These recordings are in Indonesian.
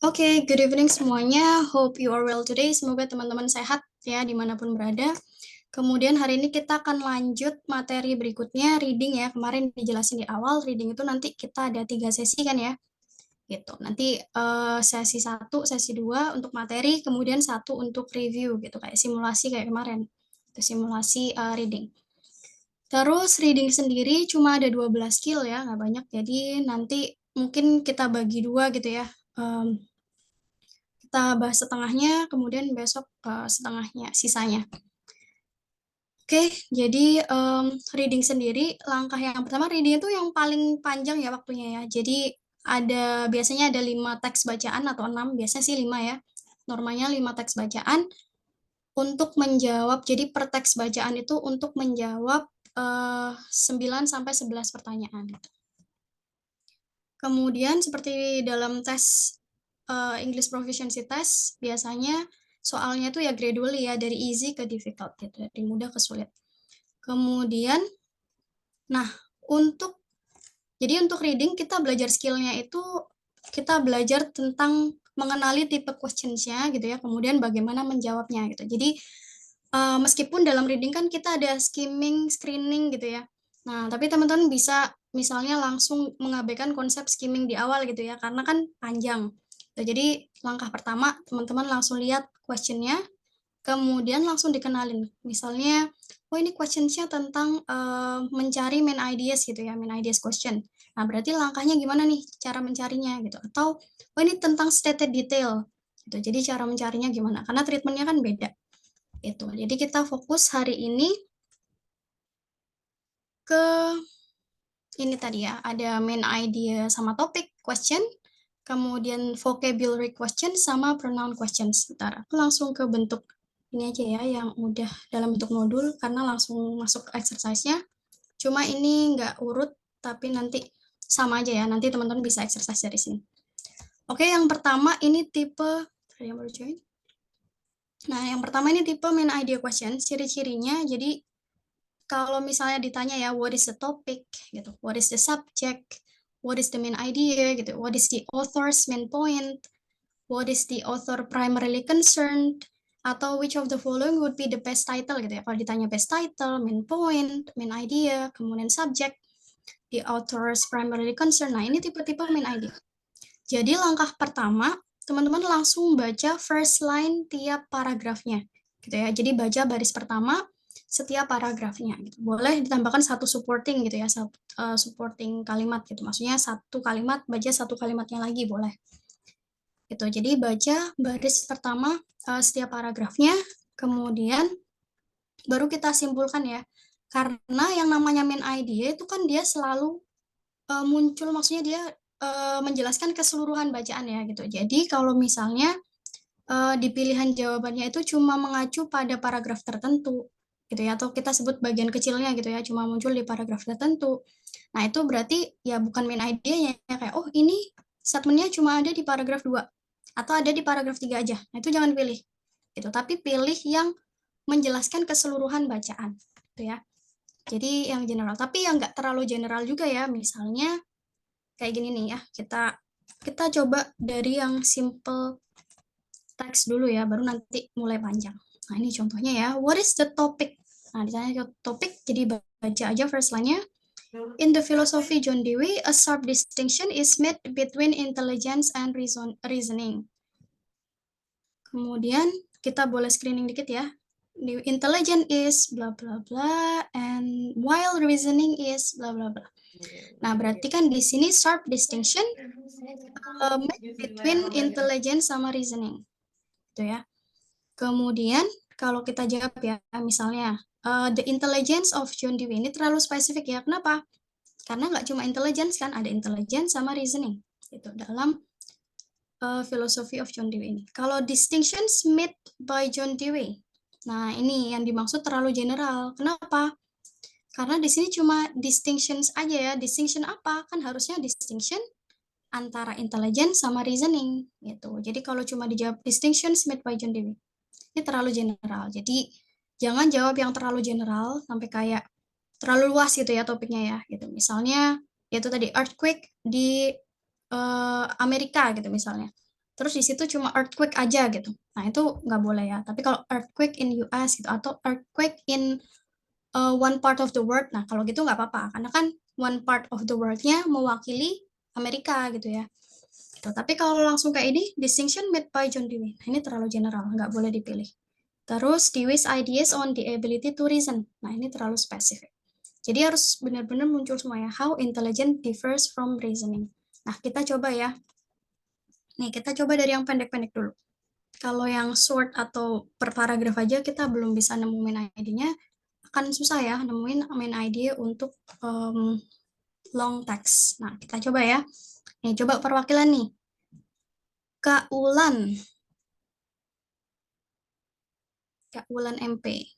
Oke, good evening semuanya. Hope you are well today. Semoga teman-teman sehat ya dimanapun berada. Kemudian hari ini kita akan lanjut materi berikutnya, reading ya. Kemarin dijelasin di awal, reading itu nanti kita ada 3 sesi kan ya. Gitu. Nanti sesi 1, sesi 2 untuk materi, kemudian 1 untuk review gitu, kayak simulasi kayak kemarin. Itu simulasi reading. Terus reading sendiri cuma ada 12 skill ya, nggak banyak. Jadi nanti mungkin kita bagi 2 gitu ya. Kita bahas setengahnya, kemudian besok setengahnya, sisanya. Oke, jadi reading sendiri, langkah yang pertama, reading itu yang paling panjang ya waktunya ya. Jadi biasanya ada 5 teks bacaan atau 6, biasanya sih 5 ya. Normalnya 5 teks bacaan untuk menjawab, jadi per teks bacaan itu untuk menjawab 9 sampai 11 pertanyaan. Kemudian seperti dalam tes English Proficiency Test, biasanya soalnya tuh ya gradually ya, dari easy ke difficult gitu, dari mudah ke sulit. Kemudian, nah jadi untuk reading kita belajar skillnya itu, kita belajar tentang mengenali tipe questions-nya gitu ya, kemudian bagaimana menjawabnya gitu. Jadi meskipun dalam reading kan kita ada skimming, screening gitu ya. Nah, tapi teman-teman bisa misalnya langsung mengabaikan konsep skimming di awal gitu ya, karena kan panjang. Nah, jadi langkah pertama teman-teman langsung lihat question-nya, kemudian langsung dikenalin. Misalnya, oh ini question-nya tentang mencari main ideas gitu ya, main ideas question. Nah, berarti langkahnya gimana nih cara mencarinya gitu. Atau, oh ini tentang stated detail gitu. Jadi cara mencarinya gimana? Karena treatment-nya kan beda. Itu. Jadi kita fokus hari ini ke ini tadi ya, ada main idea sama topik question, kemudian vocabulary question sama pronoun questions. Bentar, aku langsung ke bentuk ini aja ya, yang udah dalam bentuk modul, karena langsung masuk exercise-nya. Cuma ini nggak urut, tapi nanti sama aja ya, nanti teman-teman bisa exercise dari sini. Oke, yang pertama ini tipe, ada yang baru join? Nah, yang pertama ini tipe main idea question, ciri-cirinya, jadi kalau misalnya ditanya ya, what is the topic, gitu, what is the subject, what is the main idea, gitu, what is the author's main point, what is the author primarily concerned, atau which of the following would be the best title, gitu ya. Kalau ditanya best title, main point, main idea, kemudian subject, the author's primarily concerned. Nah, ini tipe-tipe main idea. Jadi langkah pertama, teman-teman langsung baca first line tiap paragrafnya, gitu ya. Jadi baca baris pertama setiap paragrafnya. Gitu. Boleh ditambahkan satu supporting gitu ya, supporting kalimat gitu. Maksudnya satu kalimat baca satu kalimatnya lagi boleh. Gitu. Jadi baca baris pertama setiap paragrafnya, kemudian baru kita simpulkan ya. Karena yang namanya main idea itu kan dia selalu muncul, maksudnya dia menjelaskan keseluruhan bacaan ya gitu. Jadi kalau misalnya di pilihan jawabannya itu cuma mengacu pada paragraf tertentu gitu ya, atau kita sebut bagian kecilnya gitu ya, cuma muncul di paragraf tertentu. Nah, itu berarti ya bukan main idea-nya ya, kayak oh ini statementnya cuma ada di paragraf 2 atau ada di paragraf 3 aja. Nah, itu jangan pilih. Gitu, tapi pilih yang menjelaskan keseluruhan bacaan gitu ya. Jadi yang general, tapi yang nggak terlalu general juga ya. Misalnya kayak gini nih ya, kita coba dari yang simple teks dulu ya, baru nanti mulai panjang. Nah, ini contohnya ya, what is the topic? Nah, ditanya topik, jadi baca aja first line-nya. In the philosophy John Dewey, a sharp distinction is made between intelligence and reasoning. Kemudian kita boleh screening dikit ya. Intelligent is bla bla bla, and while reasoning is bla bla bla. Nah, berarti kan di sini sharp distinction made between intelligence sama reasoning. Gitu ya. Kemudian kalau kita jawab ya, misalnya the intelligence of John Dewey ini terlalu spesifik ya. Kenapa? Karena nggak cuma intelligence kan, ada intelligence sama reasoning itu dalam philosophy of John Dewey ini. Kalau distinctions made by John Dewey, nah ini yang dimaksud terlalu general. Kenapa? Karena di sini cuma distinctions aja ya. Distinction apa? Kan harusnya distinction antara intelligence sama reasoning gitu. Jadi kalau cuma dijawab distinctions made by John Dewey, ini terlalu general. Jadi jangan jawab yang terlalu general sampai kayak terlalu luas gitu ya topiknya ya. Gitu. Misalnya yaitu tadi earthquake di Amerika gitu misalnya. terus di situ cuma earthquake aja gitu. Nah, itu nggak boleh ya. Tapi kalau earthquake in US gitu, atau earthquake in one part of the world, nah kalau gitu nggak apa-apa. Karena kan one part of the world-nya mewakili Amerika gitu ya. Gitu. Tapi kalau langsung kayak ini, distinction made by John Dewey. Nah, ini terlalu general, nggak boleh dipilih. Terus Dewey's ideas on the ability to reason. Nah, ini terlalu spesifik. Jadi harus benar-benar muncul semuanya. How intelligent differs from reasoning. Nah, kita coba ya. Nih, kita coba dari yang pendek-pendek dulu. Kalau yang short atau per paragraf aja kita belum bisa nemuin ID-nya, akan susah ya nemuin main idea untuk long text. Nah, kita coba ya. Nih, coba perwakilan nih. Kak Ulan. Kak Ulan MP.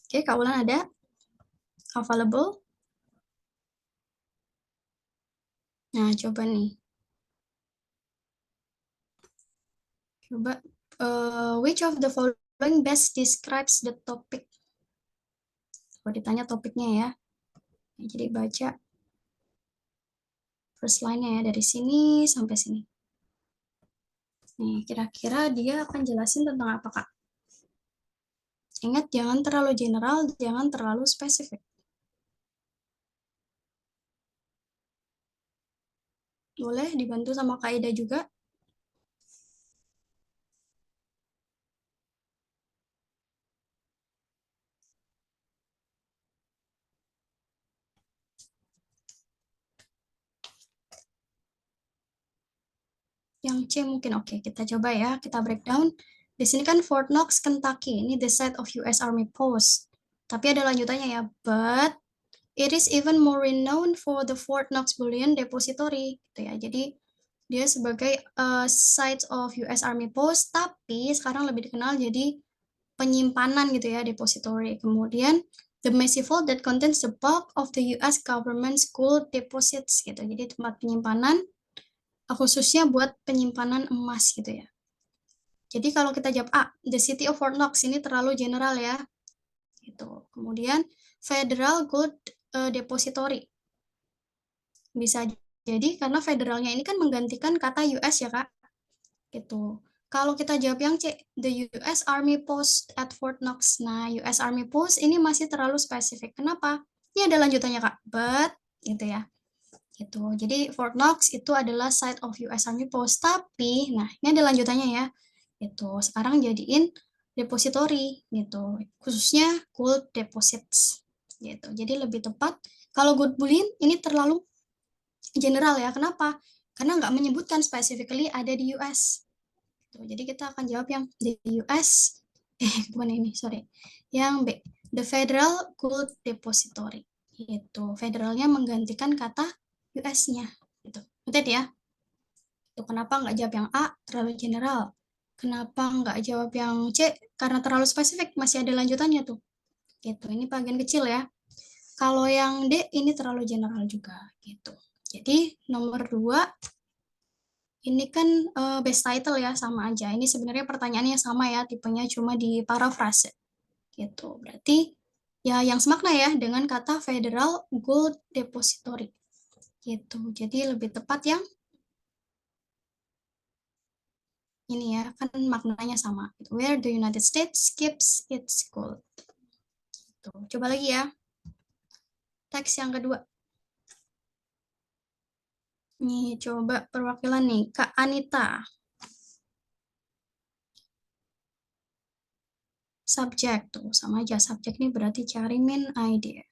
Oke, Kak Ulan ada? Available? Nah, coba nih. Coba, which of the following best describes the topic? Kalau ditanya topiknya ya. Jadi baca first line-nya ya, dari sini sampai sini. Nih, kira-kira dia akan jelasin tentang apa, Kak? Ingat, jangan terlalu general, jangan terlalu spesifik. Boleh dibantu sama Kak Ida juga. Yang C mungkin. Oke, kita coba ya, kita breakdown. Di sini kan Fort Knox, Kentucky. Ini the site of US Army Post. Tapi ada lanjutannya ya. But it is even more renowned for the Fort Knox Bullion Depository. Gitu ya. Jadi dia sebagai site of US Army Post, tapi sekarang lebih dikenal jadi penyimpanan gitu ya, depository. Kemudian the massive vault that contains the bulk of the US government school deposits gitu. Jadi tempat penyimpanan khususnya buat penyimpanan emas gitu ya. Jadi kalau kita jawab A, the city of Fort Knox, ini terlalu general ya. Gitu. Kemudian Federal Gold Depository. Bisa jadi karena federalnya ini kan menggantikan kata US ya, Kak. Gitu. Kalau kita jawab yang C, the US Army Post at Fort Knox. Nah, US Army Post ini masih terlalu spesifik. Kenapa? Ini ada lanjutannya, Kak. But, gitu ya. Gitu. Jadi Fort Knox itu adalah site of US Army Post. Tapi, nah ini ada lanjutannya ya. Gitu. Sekarang jadiin depository gitu. Khususnya gold deposits. Gitu. Jadi lebih tepat. Kalau gold bullion ini terlalu general ya. Kenapa? Karena nggak menyebutkan specifically ada di US. Tuh, jadi kita akan jawab yang di US, bukan ini, sorry. Yang B, the Federal Gold Depository. Itu, federalnya menggantikan kata US-nya. Gitu. Noted ya. Itu kenapa nggak jawab yang A, terlalu general. Kenapa nggak jawab yang C, karena terlalu spesifik, masih ada lanjutannya tuh. Gitu, ini bagian kecil ya. Kalau yang D, ini terlalu general juga. Gitu. Jadi, nomor 2, ini kan base title ya, sama aja. Ini sebenarnya pertanyaannya sama ya, tipenya cuma di paraphrase. Gitu. Berarti ya yang semakna ya dengan kata Federal Gold Depository. Gitu. Jadi lebih tepat yang ini ya, kan maknanya sama. Where the United States keeps its gold. Gitu. Coba lagi ya. Teks yang kedua. Nih, coba perwakilan nih, Kak Anita. Subjek tuh, sama aja. Subjek nih berarti cari main idea.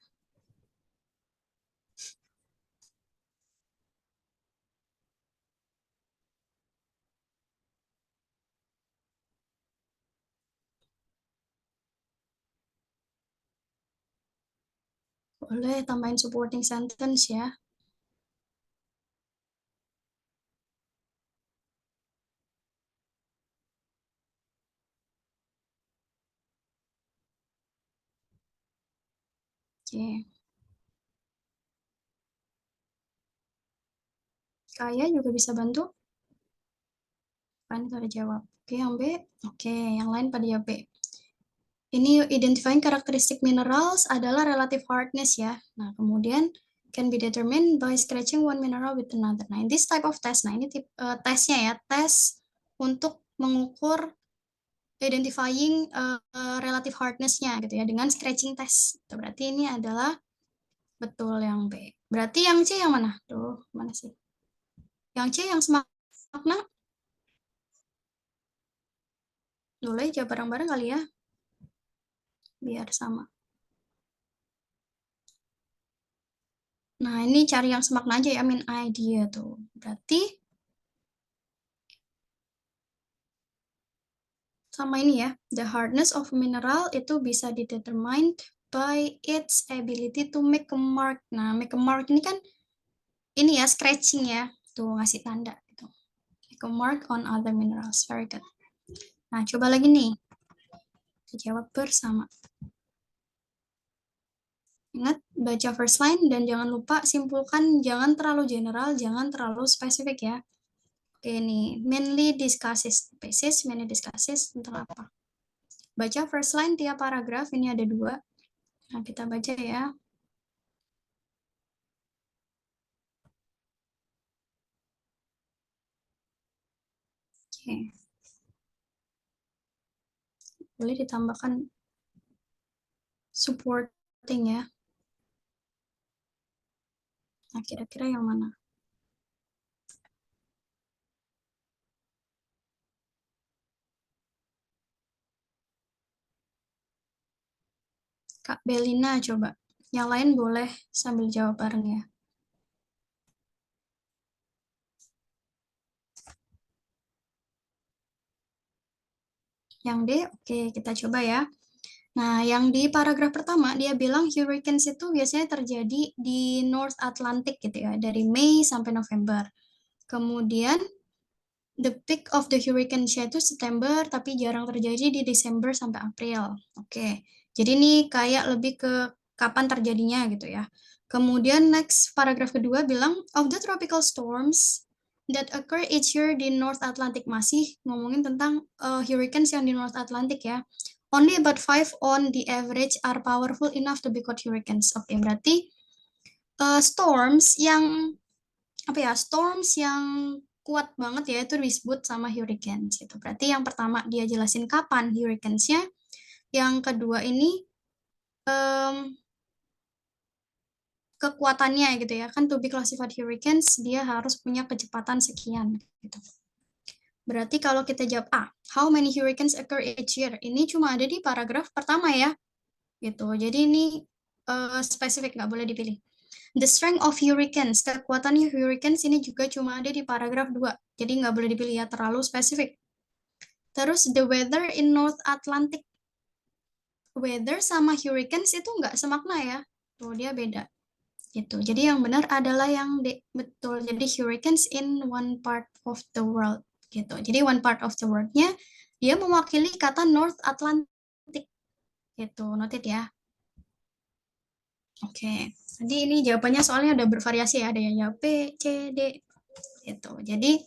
Boleh tambahin supporting sentence ya. Oke. Kaya juga bisa bantu. Kan pada jawab. Oke, yang B. Oke, yang lain pada jawab B. Ini identifying karakteristik minerals adalah relative hardness ya. Nah, kemudian can be determined by scratching one mineral with another. Nah, this type of test. Nah, ini tesnya ya, tes untuk mengukur identifying relative hardness-nya gitu ya dengan scratching test. Berarti ini adalah betul yang B. Berarti yang C yang mana? Tuh, mana sih? Yang C yang semakna? Boleh jawab bareng-bareng kali ya, biar sama. Nah, ini cari yang semakna aja ya, main idea tuh. Berarti sama ini ya, the hardness of mineral itu bisa didetermined by its ability to make a mark. Nah, make a mark ini kan ini ya, scratching ya. Tuh, ngasih tanda gitu. Make a mark on other minerals. Very good. Nah, coba lagi nih. Jawab bersama. Ingat, baca first line dan jangan lupa simpulkan, jangan terlalu general, jangan terlalu spesifik ya. Oke nih, mainly discusses basis, mainly discusses tentang apa? Baca first line tiap paragraf, ini ada 2. Nah, kita baca ya. Oke. Boleh ditambahkan supporting ya. Nah, kira-kira yang mana? Kak Belina coba. Yang lain boleh sambil jawab bareng ya. Yang D, oke kita coba ya. Nah, yang di paragraf pertama, dia bilang hurricanes itu biasanya terjadi di North Atlantic gitu ya, dari Mei sampai November. Kemudian, the peak of the hurricanes itu September, tapi jarang terjadi di Desember sampai April. Oke, jadi ini kayak lebih ke kapan terjadinya gitu ya. Kemudian next paragraf kedua bilang, of the tropical storms that occur each year di North Atlantic, masih ngomongin tentang hurricanes yang di North Atlantic ya. Only about 5 on the average are powerful enough to be called hurricanes. Oke, berarti storms yang apa ya? Storms yang kuat banget ya itu disebut sama hurricanes gitu. Berarti yang pertama dia jelasin kapan hurricanes-nya. Yang kedua ini kekuatannya gitu ya. Kan to be classified hurricanes dia harus punya kecepatan sekian gitu. Berarti kalau kita jawab A, how many hurricanes occur each year? Ini cuma ada di paragraf pertama ya. Gitu. Jadi ini spesifik, nggak boleh dipilih. The strength of hurricanes, kekuatan hurricanes ini juga cuma ada di paragraf 2. Jadi nggak boleh dipilih ya, terlalu spesifik. Terus the weather in North Atlantic. Weather sama hurricanes itu nggak semakna ya. Tuh, dia beda. Gitu. Jadi yang benar adalah yang D, betul. Jadi hurricanes in one part of the world. Gitu. Jadi one part of the world-nya dia mewakili kata North Atlantic. Gitu. Noted ya. Oke. Jadi ini jawabannya soalnya udah bervariasi ya. Ada yang jawab B, C, D. Gitu. Jadi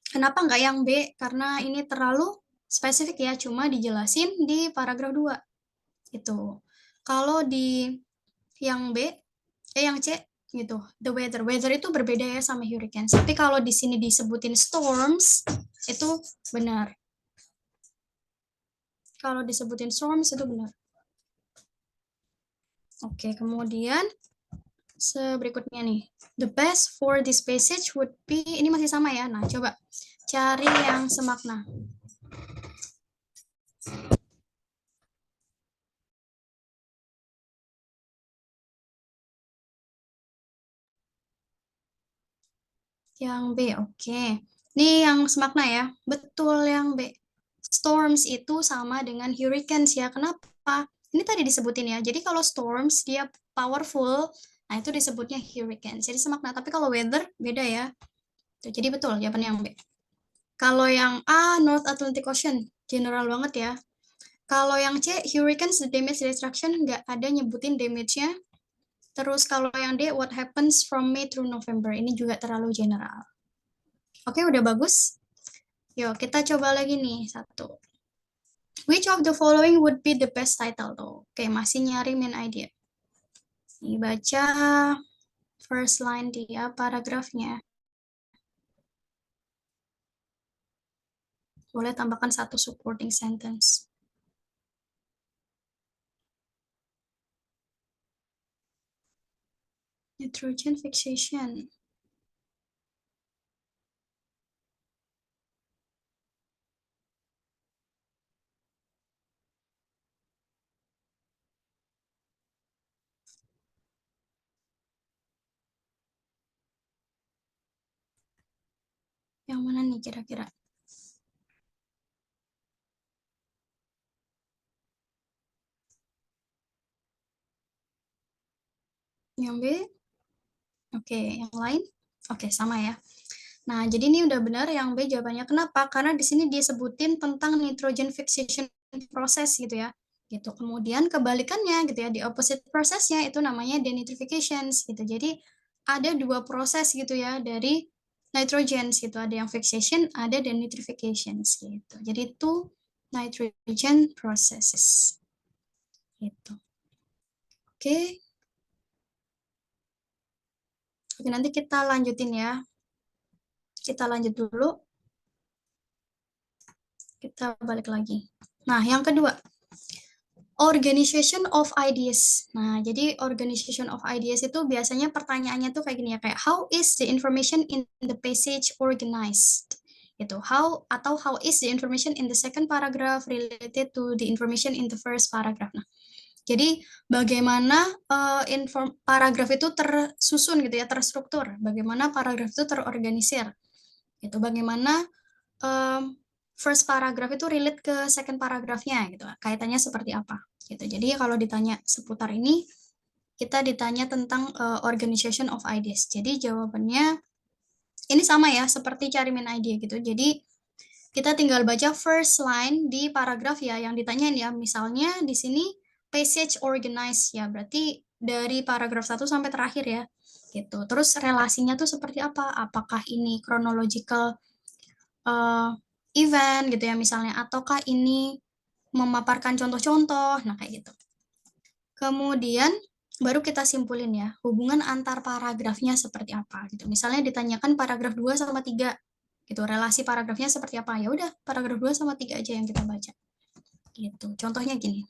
kenapa nggak yang B? Karena ini terlalu spesifik ya. Cuma dijelasin di paragraf 2. Itu. Kalau di yang B, yang C gitu. The weather. Weather itu berbeda ya sama hurricanes. Tapi kalau di sini disebutin storms, itu benar. Kalau disebutin storms itu benar. Oke, kemudian berikutnya nih. The best for this passage would be, ini masih sama ya. Nah, coba cari yang semakna. Yang B, oke. Ini yang semakna ya. Betul yang B. Storms itu sama dengan hurricanes ya. Kenapa? Ini tadi disebutin ya. Jadi kalau storms dia powerful, nah itu disebutnya hurricanes. Jadi semakna. Tapi kalau weather beda ya. Tuh, jadi betul jawaban yang B. Kalau yang A, North Atlantic Ocean. General banget ya. Kalau yang C, hurricanes, the damage destruction, nggak ada nyebutin damage-nya. Terus kalau yang D, what happens from May through November. Ini juga terlalu general. Oke, udah bagus. Yuk, kita coba lagi nih satu. Which of the following would be the best title tuh? Oke, masih nyari main idea. Nih baca first line dia paragrafnya. Boleh tambahkan satu supporting sentence. Nitrogen fixation. Yang mana nih kira-kira? Yang B? Oke, yang lain? Oke, sama ya. Nah, jadi ini udah benar yang B jawabannya. Kenapa? Karena di sini dia sebutin tentang nitrogen fixation process gitu ya. Gitu. Kemudian kebalikannya gitu ya, di opposite prosesnya itu namanya denitrifications gitu. Jadi ada dua proses gitu ya dari nitrogen gitu. Ada yang fixation, ada denitrifications gitu. Jadi itu nitrogen processes. Gitu. Oke. Oke, nanti kita lanjutin ya. Kita lanjut dulu. Kita balik lagi. Nah, yang kedua, organization of ideas. Nah, jadi organization of ideas itu biasanya pertanyaannya tuh kayak gini ya, kayak how is the information in the passage organized? Itu how atau how is the information in the second paragraph related to the information in the first paragraph. Nah, jadi bagaimana paragraf itu tersusun gitu ya, terstruktur. Bagaimana paragraf itu terorganisir. Itu bagaimana first paragraph itu relate ke second paragraphnya gitu. Kaitannya seperti apa gitu. Jadi kalau ditanya seputar ini, kita ditanya tentang organization of ideas. Jadi jawabannya ini sama ya, seperti cari main idea gitu. Jadi kita tinggal baca first line di paragraf ya yang ditanyain ya. Misalnya di sini passage organized ya, berarti dari paragraf 1 sampai terakhir ya. Gitu. Terus relasinya tuh seperti apa? Apakah ini chronological event gitu ya misalnya, ataukah ini memaparkan contoh-contoh, nah kayak gitu. Kemudian baru kita simpulin ya, hubungan antar paragrafnya seperti apa gitu. Misalnya ditanyakan paragraf 2 sama 3 gitu, relasi paragrafnya seperti apa, ya udah paragraf 2 sama 3 aja yang kita baca. Gitu. Contohnya gini.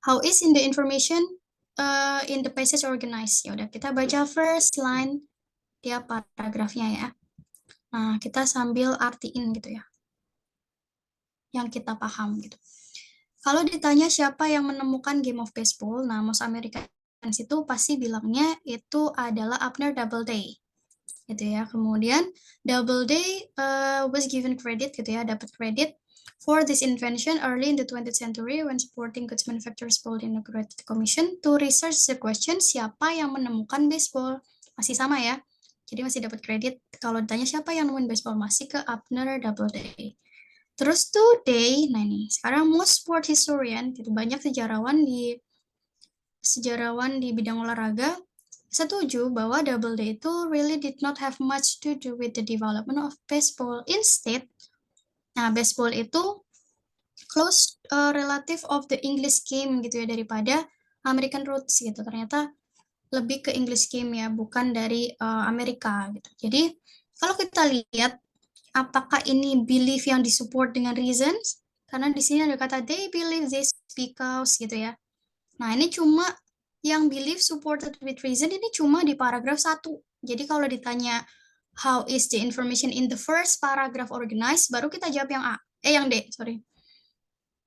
How is in the information in the passage organized? Ya udah kita baca first line tiap paragrafnya ya. Nah, kita sambil artiin gitu ya. Yang kita paham gitu. Kalau ditanya siapa yang menemukan Game of Baseball, nah most Americans itu pasti bilangnya itu adalah Abner Doubleday, gitu ya. Kemudian Doubleday was given credit, gitu ya, dapat kredit for this invention early in the 20th century when supporting goods manufacturers board inaugurated commission to research the question siapa yang menemukan baseball. Masih sama ya. Jadi masih dapat kredit. Kalau ditanya siapa yang nemuin baseball, masih ke Abner Doubleday. Terus today, nah ini sekarang most sport historian, gitu, banyak sejarawan di bidang olahraga setuju bahwa Doubleday itu really did not have much to do with the development of baseball. Instead, nah baseball itu close relative of the English game gitu ya daripada American roots gitu. Ternyata lebih ke English game ya, bukan dari Amerika gitu. Jadi kalau kita lihat apakah ini belief yang disupport dengan reasons? Karena di sini ada kata they believe this because gitu ya. Nah, ini cuma yang belief supported with reason ini cuma di paragraf 1. Jadi kalau ditanya how is the information in the first paragraph organized, baru kita jawab yang A. Yang D, sorry.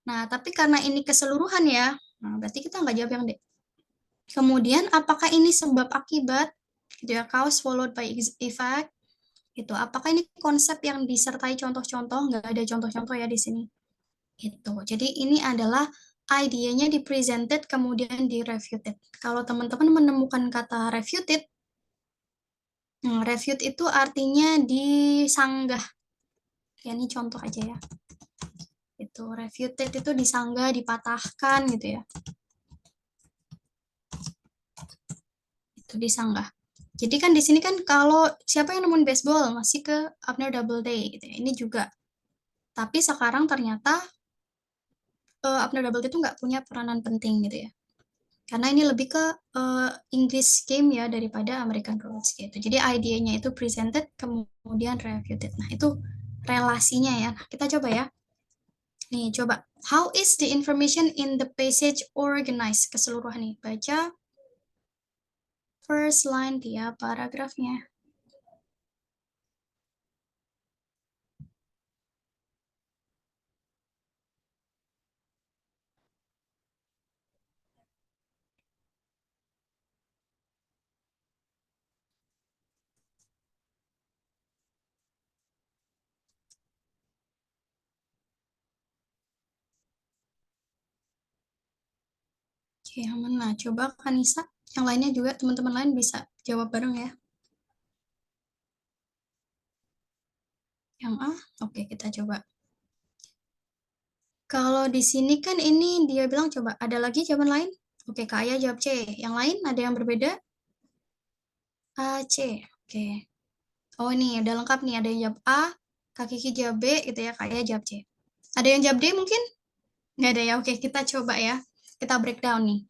Nah, tapi karena ini keseluruhan ya, nah berarti kita nggak jawab yang D. Kemudian, apakah ini sebab akibat? Gitu ya, cause followed by effect. Gitu. Apakah ini konsep yang disertai contoh-contoh? Nggak ada contoh-contoh ya di sini. Gitu. Jadi ini adalah idenya di-presented kemudian di-refuted. Kalau teman-teman menemukan kata refuted, refute itu artinya disanggah. Ya, ini contoh aja ya. Itu refuted itu disanggah, dipatahkan gitu ya. Itu disanggah. Jadi kan di sini kan kalau siapa yang nemuin baseball masih ke Abner Doubleday gitu ya. Ini juga. Tapi sekarang ternyata Abner Doubleday itu nggak punya peranan penting gitu ya. Karena ini lebih ke English game ya daripada American rules gitu. Jadi idenya itu presented kemudian refuted. Nah, itu relasinya ya. Nah, kita coba ya. Nih, coba. How is the information in the passage organized? Keseluruhan nih. Baca first line tiap paragrafnya. Oke, aman lah. Coba Kanisa. Yang lainnya juga teman-teman lain bisa jawab bareng ya. Yang A, oke kita coba. Kalau di sini kan ini dia bilang coba ada lagi jawaban lain? Oke, Kak Aya jawab C. Yang lain ada yang berbeda? A, C. Oke. Oh ini udah lengkap nih. Ada yang jawab A, Kak Kiki jawab B gitu ya. Kak Aya jawab C. Ada yang jawab D mungkin? Nggak ada ya. Oke, kita coba ya. Kita breakdown nih.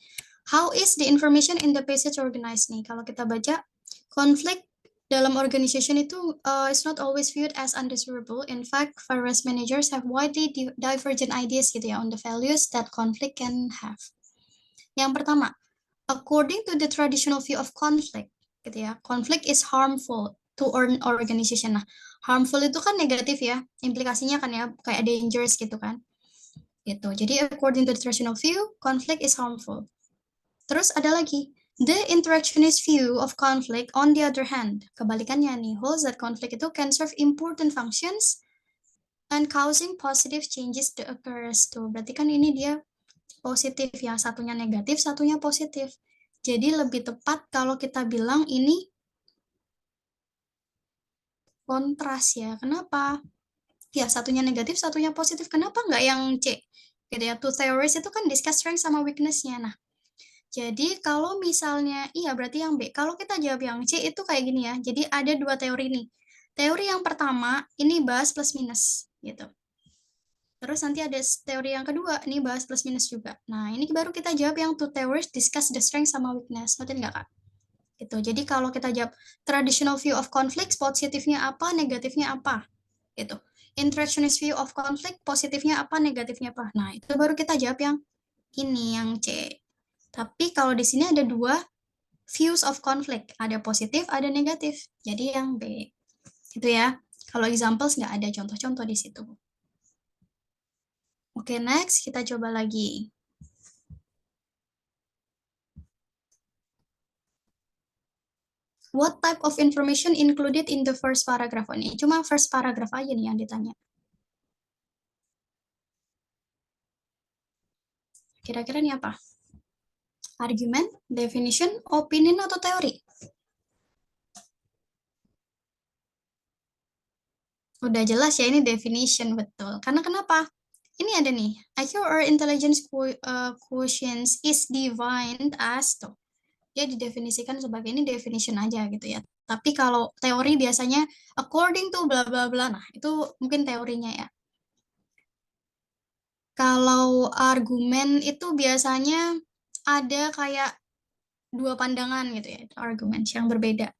How is the information in the passage organized nih? Kalau kita baca, konflik dalam organization itu is not always viewed as undesirable. In fact, various managers have widely divergent ideas gitu ya on the values that conflict can have. Yang pertama, according to the traditional view of conflict, gitu ya, conflict is harmful to an organization. Nah, harmful itu kan negatif ya, implikasinya kan ya kayak dangerous gitu kan. Gitu. Jadi according to the traditional view, conflict is harmful. Terus ada lagi, the interactionist view of conflict on the other hand, kebalikannya nih, holds that conflict itu can serve important functions and causing positive changes to occurs. Tuh, berarti kan ini dia positif ya, satunya negatif, satunya positif. Jadi lebih tepat kalau kita bilang ini kontras ya. Kenapa? Ya, satunya negatif, satunya positif. Kenapa nggak yang C? Gitu ya, two theories itu kan discuss strength sama weakness-nya. Nah, jadi kalau misalnya, iya berarti yang B. Kalau kita jawab yang C itu kayak gini ya. Jadi ada dua teori nih. Teori yang pertama, ini bahas plus minus. Gitu. Terus nanti ada teori yang kedua, ini bahas plus minus juga. Nah, ini baru kita jawab yang two theories discuss the strength sama weakness. Ngerti nggak, Kak? Gitu. Jadi kalau kita jawab traditional view of conflict, positifnya apa, negatifnya apa. Gitu. Interactionist view of conflict, positifnya apa, negatifnya apa. Nah, itu baru kita jawab yang ini, yang C. Tapi kalau di sini ada dua views of conflict. Ada positif, ada negatif. Jadi yang B. Itu ya. Kalau examples nggak ada contoh-contoh di situ. Oke, next kita coba lagi. What type of information included in the first paragraph? Ini cuma first paragraph aja nih yang ditanya. Kira-kira ini apa? Argument, definition, opinion, atau teori? Udah jelas ya, ini definition, betul. Karena kenapa? Ini ada nih, IQ or intelligence quotient is defined as, tuh. Dia didefinisikan sebagai ini definition aja gitu ya. Tapi kalau teori biasanya according to bla bla bla. Nah, itu mungkin teorinya ya. Kalau argumen itu biasanya ada kayak dua pandangan gitu ya, argumen yang berbeda.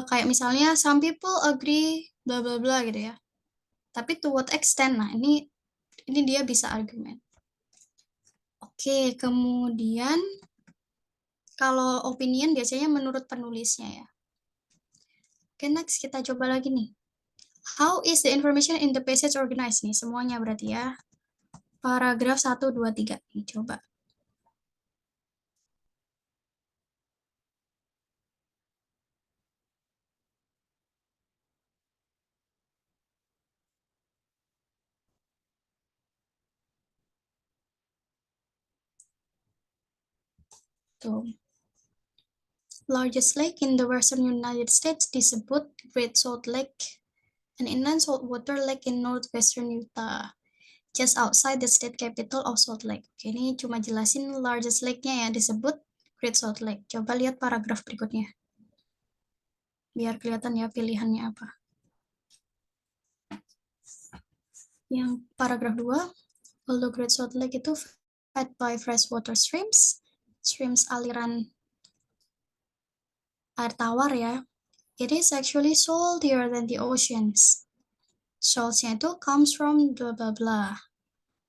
Kayak misalnya some people agree bla bla bla gitu ya. Tapi to what extent? Nah, ini dia bisa argumen. Oke, kemudian kalau opinion biasanya menurut penulisnya ya. Oke, next kita coba lagi nih. How is the information in the passage organized nih? Semuanya berarti ya. Paragraf 1, 2, 3. Nih, coba. Tuh. Largest lake in the western United States disebut Great Salt Lake, an inland saltwater lake in northwestern Utah, just outside the state capital of Salt Lake. Oke, ini cuma jelasin largest lake-nya ya, disebut Great Salt Lake. Coba lihat paragraf berikutnya. Biar kelihatan ya pilihannya apa. Yang paragraf 2, although Great Salt Lake itu fed by freshwater streams, streams aliran air tawar ya. It is actually saltier than the oceans. Saltnya itu comes from blah blah blah.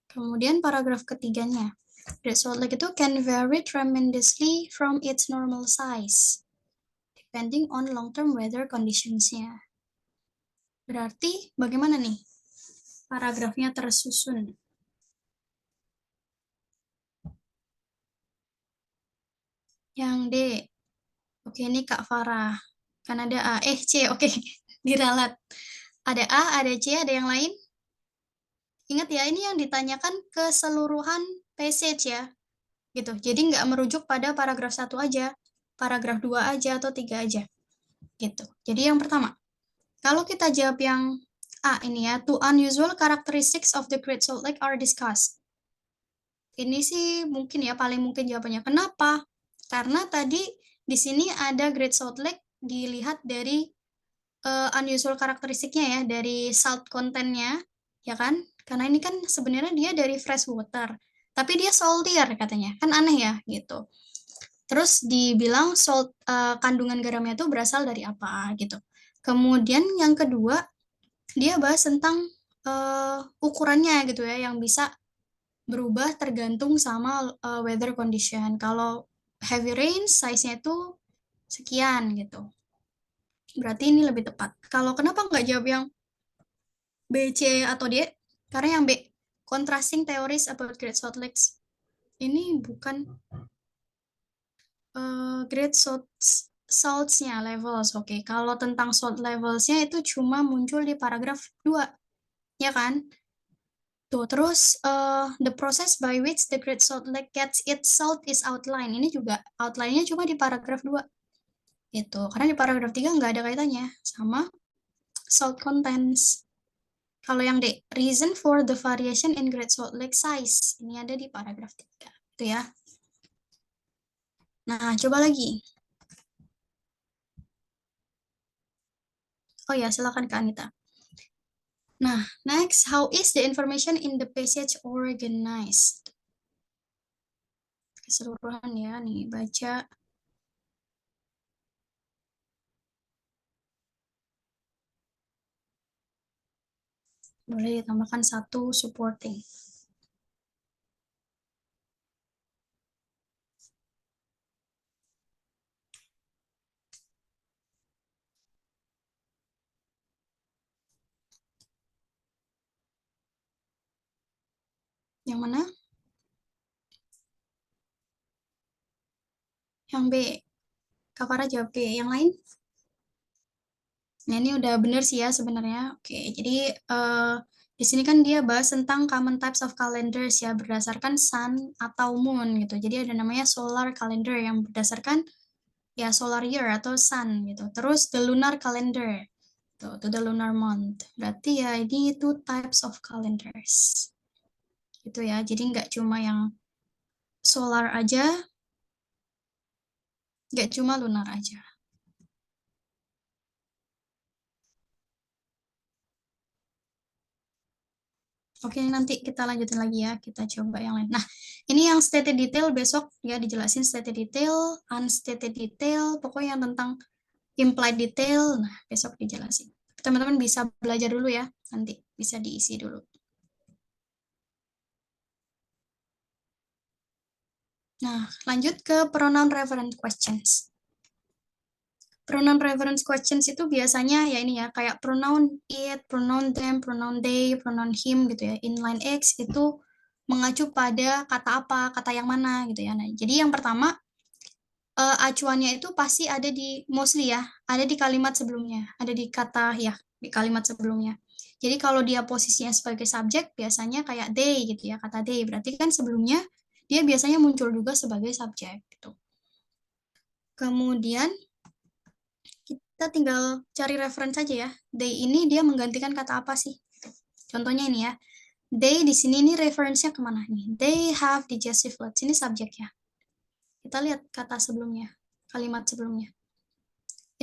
Kemudian paragraf ketiganya. Great Salt Lake itu can vary tremendously from its normal size, depending on long-term weather conditions-nya. Berarti bagaimana nih? Paragrafnya tersusun. Yang D. Oke, ini Kak Farah. Kan ada A. C. Oke, diralat. Ada A, ada C, ada yang lain? Ingat ya, ini yang ditanyakan keseluruhan passage ya. Gitu. Jadi nggak merujuk pada paragraf 1 aja, paragraf 2 aja, atau 3 aja. Gitu. Jadi yang pertama, kalau kita jawab yang A ini ya, two unusual characteristics of the Great Salt Lake are discussed. Ini sih mungkin ya, paling mungkin jawabannya. Kenapa? Karena tadi di sini ada Great Salt Lake dilihat dari unusual karakteristiknya ya, dari salt content-nya, ya kan? Karena ini kan sebenarnya dia dari fresh water, tapi dia saltier katanya, kan aneh ya gitu. Terus dibilang salt kandungan garamnya itu berasal dari apa gitu. Kemudian yang kedua, dia bahas tentang ukurannya gitu ya, yang bisa berubah tergantung sama weather condition. Kalau heavy rain, size-nya itu sekian gitu. Berarti ini lebih tepat. Kalau kenapa nggak jawab yang B, C, atau D? Karena yang B, contrasting theories about Great Salt Lakes. Ini bukan Great Salts-nya, levels. Oke, kalau tentang salt levels-nya itu cuma muncul di paragraf 2, ya kan? Tuh, terus the process by which the Great Salt Lake gets its salt is outlined. Ini juga outline-nya cuma di paragraf 2. Gitu. Karena di paragraf 3 nggak ada kaitannya sama salt contents. Kalau yang D, reason for the variation in Great Salt Lake size. Ini ada di paragraf 3. Itu ya. Nah, coba lagi. Oh ya, silakan Kak Anita. Nah, next, how is the information in the passage organized? Keseluruhan ya, nih baca. Boleh ditambahkan 1 supporting. Yang mana? Yang B. Kak Farah jawab B. Yang lain? Nah, ini udah bener sih ya sebenarnya. Oke, jadi di sini kan dia bahas tentang common types of calendars ya, berdasarkan sun atau moon gitu. Jadi ada namanya solar calendar yang berdasarkan ya solar year atau sun gitu. Terus the lunar calendar, tuh, the lunar month. Berarti ya ini itu types of calendars. Gitu ya, jadi nggak cuma yang solar aja, nggak cuma lunar aja. Oke, nanti kita lanjutin lagi ya. Kita coba yang lain. Nah, ini yang stated detail besok ya dijelasin stated detail, unstated detail, pokoknya yang tentang implied detail. Nah, besok dijelasin. Teman-teman bisa belajar dulu ya. Nanti bisa diisi dulu. Nah, lanjut ke pronoun reference questions. Pronoun reference questions itu biasanya ya ini ya, kayak pronoun it, pronoun them, pronoun they, pronoun him gitu ya. Inline X itu mengacu pada kata apa, kata yang mana gitu ya. Nah, jadi yang pertama acuannya itu pasti ada di mostly ya, ada di kalimat sebelumnya, ada di kata ya, di kalimat sebelumnya. Jadi kalau dia posisinya sebagai subjek biasanya kayak they gitu ya, kata they. Berarti kan sebelumnya dia biasanya muncul juga sebagai subjek gitu. Kemudian kita tinggal cari reference aja ya. They ini dia menggantikan kata apa sih? Contohnya ini ya. They di sini ini reference-nya kemana nih? They have digestive fluids. Ini subjek ya. Kita lihat kata sebelumnya, kalimat sebelumnya.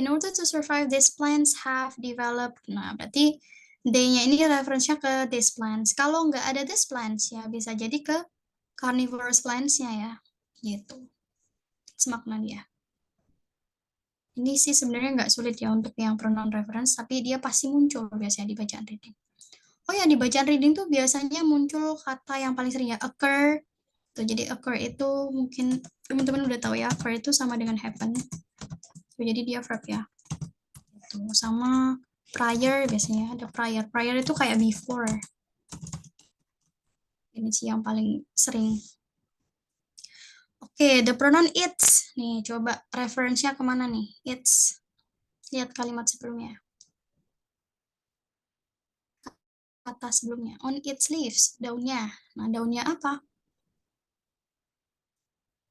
In order to survive, these plants have developed. Nah, berarti they-nya ini reference-nya ke these plants. Kalau nggak ada these plants, ya bisa jadi ke carnivorous plants-nya ya. Gitu. semakna dia. Ini sih sebenarnya nggak sulit ya untuk yang pronoun reference, tapi dia pasti muncul biasanya di bacaan reading. Oh ya, di bacaan reading tuh biasanya muncul kata yang paling sering ya, occur. Tuh, jadi occur itu mungkin teman-teman udah tahu ya, occur itu sama dengan happen. Tuh, jadi dia verb ya. Tuh, sama prior biasanya ada prior. Prior itu kayak before. Ini sih yang paling sering. Oke, the pronoun it's. Nih, coba referensinya kemana nih? It's. Lihat kalimat sebelumnya. Kata sebelumnya. On its leaves. Daunnya. Nah, daunnya apa?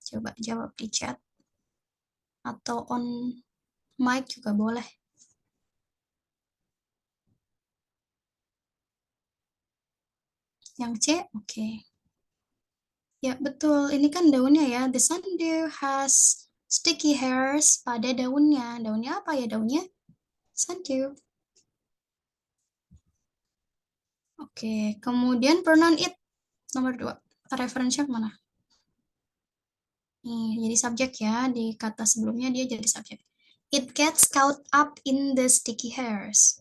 Coba jawab di chat. Atau on mic juga boleh. Yang C, oke. Ya, betul. Ini kan daunnya ya. The sundew has sticky hairs pada daunnya. Daunnya apa ya daunnya? Sundew. Oke, kemudian pronoun it. Nomor 2. Referensinya kemana? Nih, jadi subjek ya. Di kata sebelumnya dia jadi subjek. It gets caught up in the sticky hairs.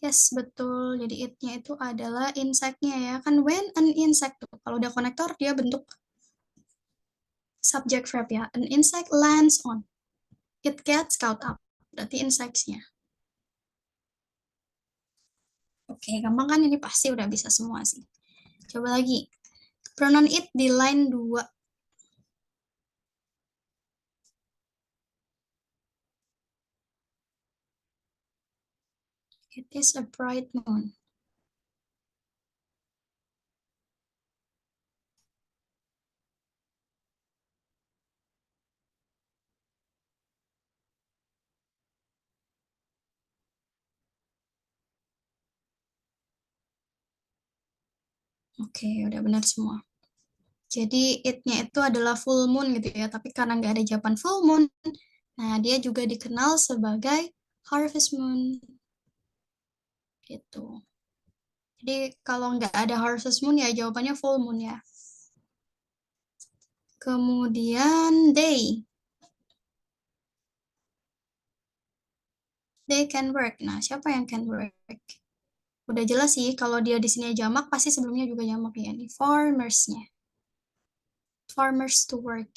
Yes, betul. Jadi it-nya itu adalah insect-nya ya. Kan when an insect, kalau udah konektor, dia bentuk subject verb ya. An insect lands on. It gets caught up. Berarti insects-nya. Oke, gampang kan? Ini pasti udah bisa semua sih. Coba lagi. Pronoun it di line 2. It is a bright moon. Oke, udah benar semua. Jadi it-nya itu adalah full moon gitu ya, tapi karena nggak ada jawaban full moon, nah dia juga dikenal sebagai harvest moon. Gitu. Jadi kalau nggak ada harvest moon ya jawabannya full moon ya. Kemudian they. They can work. Nah, siapa yang can work? Udah jelas sih kalau dia di sini jamak pasti sebelumnya juga jamak ya. Ini farmers-nya. Farmers to work.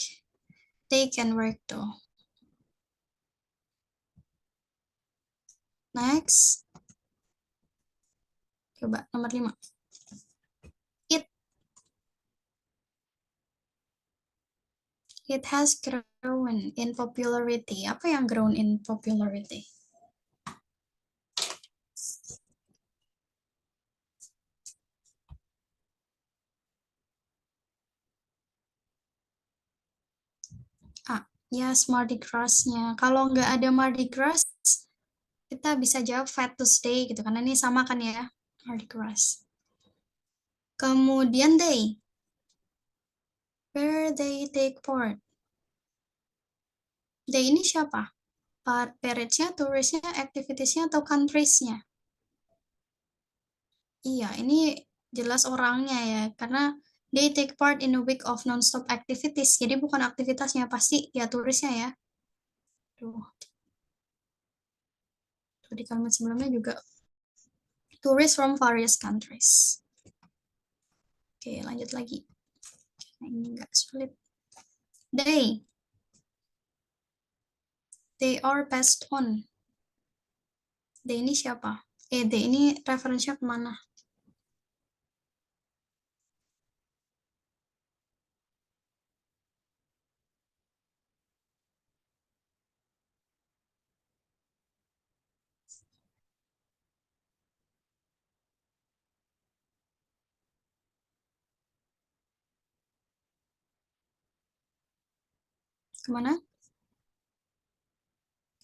They can work tuh. Next. Coba nomor 5. It. It has grown in popularity. Apa yang grown in popularity? Ah, yes, Mardi Gras-nya. Kalau nggak ada Mardi Gras, kita bisa jawab Fat Tuesday gitu. Karena ini sama kan ya, Mardi Gras. Kemudian they. Where they take part. They ini siapa? Parade-nya, turisnya, activities-nya, atau countries-nya? Iya, ini jelas orangnya ya, karena they take part in a week of non-stop activities. Jadi bukan aktivitasnya, pasti ya turisnya ya. Tuh di kalimat sebelumnya juga tourists from various countries. Oke, lanjut lagi. Nah, ini nggak sulit. They. They are passed on. They ini siapa? They ini referensinya kemana? Kemana?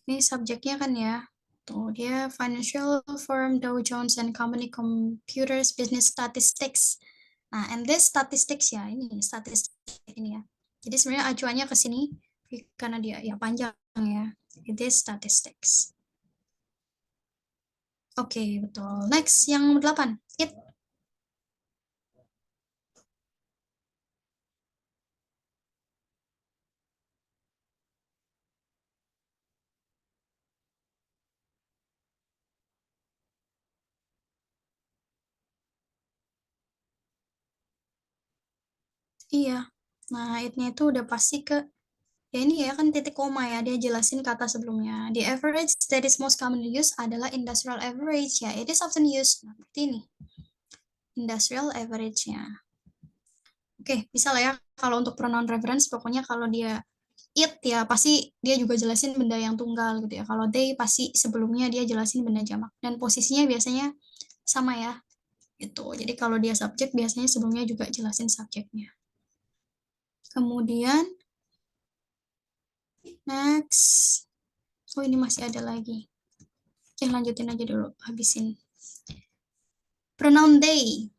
Ini subjeknya kan ya. Tuh, dia financial firm Dow Jones and Company Computers Business Statistics. Nah, and this statistics ya, ini statistik ini ya. Jadi sebenarnya acuannya ke sini karena dia ya panjang ya. It is statistics. Oke, betul. Next, yang nomor 8. It. Iya. Nah, it-nya itu udah pasti ke, ya ini ya kan titik koma ya, dia jelasin kata sebelumnya. The average that is most commonly used adalah industrial average ya. It is often used. Nah, berarti ini industrial average-nya. Oke, bisa lah ya kalau untuk pronoun reference, pokoknya kalau dia it ya pasti dia juga jelasin benda yang tunggal gitu ya. Kalau they pasti sebelumnya dia jelasin benda jamak. Dan posisinya biasanya sama ya, gitu. Jadi kalau dia subjek biasanya sebelumnya juga jelasin subjeknya. Kemudian next, oh ini masih ada lagi. Oke, lanjutin aja dulu, habisin. Pronoun they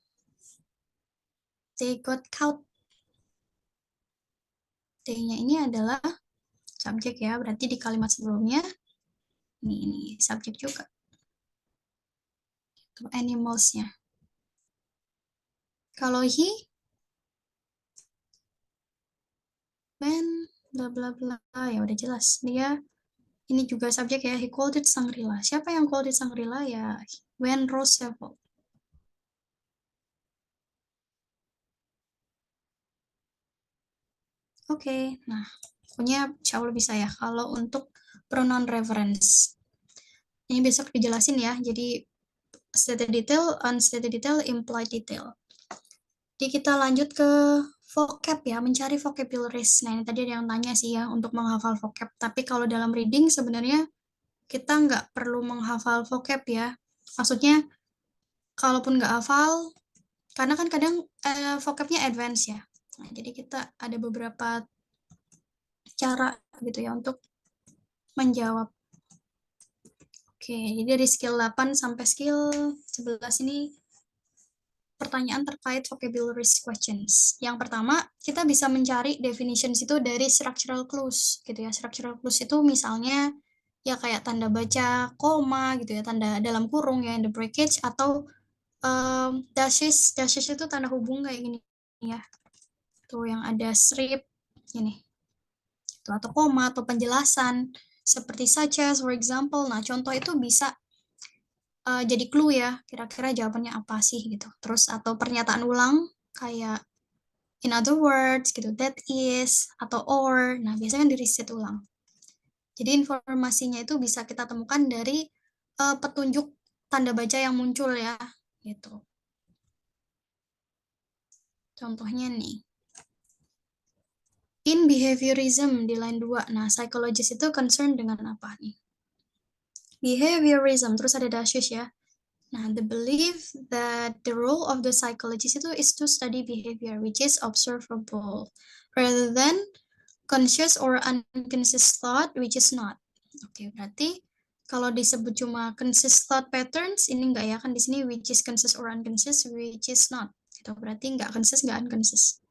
got caught. They-nya ini adalah subjek ya, berarti di kalimat sebelumnya ini subjek juga. Itu animals-nya. Kalau he, when, bla bla bla, ya udah jelas. Dia ini juga subjek ya, he called it Shangri-La. Siapa yang called it Shangri-La ya? When Roosevelt. Oke, nah pokoknya jauh lebih bisa ya kalau untuk pronoun reference. Ini besok dijelasin ya, jadi stated detail, unstated detail, implied detail. Jadi kita lanjut ke vocab ya, mencari vocabularies. Nah ini tadi ada yang tanya sih ya untuk menghafal vocab. Tapi kalau dalam reading sebenarnya kita nggak perlu menghafal vocab ya. Maksudnya kalaupun nggak hafal, karena kan kadang vocabnya advance ya. Nah, jadi kita ada beberapa cara gitu ya untuk menjawab. Oke, jadi dari skill 8 sampai skill 11 ini pertanyaan terkait vocabulary questions. Yang pertama, kita bisa mencari definitions itu dari structural clues gitu ya. Structural clues itu misalnya ya kayak tanda baca, koma gitu ya, tanda dalam kurung ya, in the brackage atau dashes. Dashes itu tanda hubung kayak gini ya. Tuh yang ada strip ini. Itu atau koma atau penjelasan seperti such as, for example. Nah, contoh itu bisa jadi clue ya, kira-kira jawabannya apa sih gitu. Terus atau pernyataan ulang kayak in other words gitu, that is atau or. Nah, biasanya kan di reset ulang. Jadi informasinya itu bisa kita temukan dari petunjuk tanda baca yang muncul ya, gitu. Contohnya nih. In behaviorism di line 2. Nah, psychologist itu concern dengan apa nih? Behaviorism, terus ada dashes ya. Nah, the belief that the role of the psychologist itu is to study behavior, which is observable, rather than conscious or unconscious thought, which is not. Oke, berarti kalau disebut cuma conscious thought patterns, ini enggak ya, kan di sini which is conscious or unconscious, which is not. Itu berarti enggak conscious, enggak unconscious.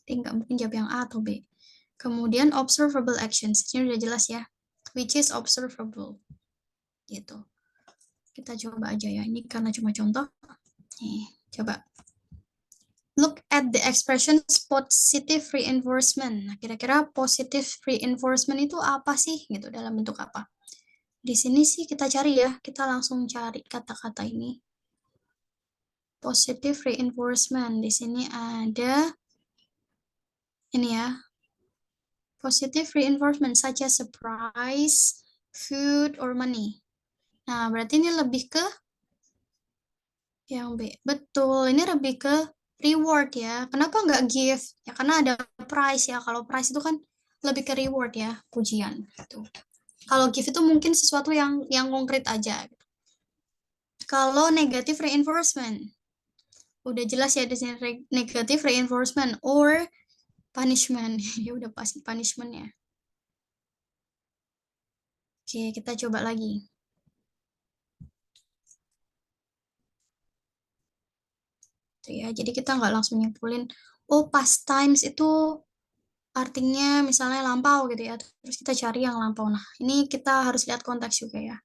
Jadi enggak mungkin jawab yang A atau B. Kemudian observable actions, ini udah jelas ya, which is observable. Gitu. Kita coba aja ya, ini karena cuma contoh. Nih, coba. Look at the expression positive reinforcement. Nah, kira-kira positive reinforcement itu apa sih? Gitu, dalam bentuk apa? Di sini sih kita cari ya, kita langsung cari kata-kata ini. Positive reinforcement. Di sini ada ini ya. Positive reinforcement such as surprise, food, or money. Nah, berarti ini lebih ke yang B. Betul, ini lebih ke reward ya. Kenapa nggak gift? Ya karena ada price ya. Kalau price itu kan lebih ke reward ya, pujian. Gitu. Kalau gift itu mungkin sesuatu yang konkret aja. Kalau negative reinforcement, udah jelas ya di sini negative reinforcement or punishment. Ya udah pasti punishment ya. Oke, kita coba lagi. Tuh ya, jadi kita nggak langsung nyimpulin, oh past times itu artinya misalnya lampau gitu ya. Terus kita cari yang lampau. Nah, ini kita harus lihat konteks juga ya.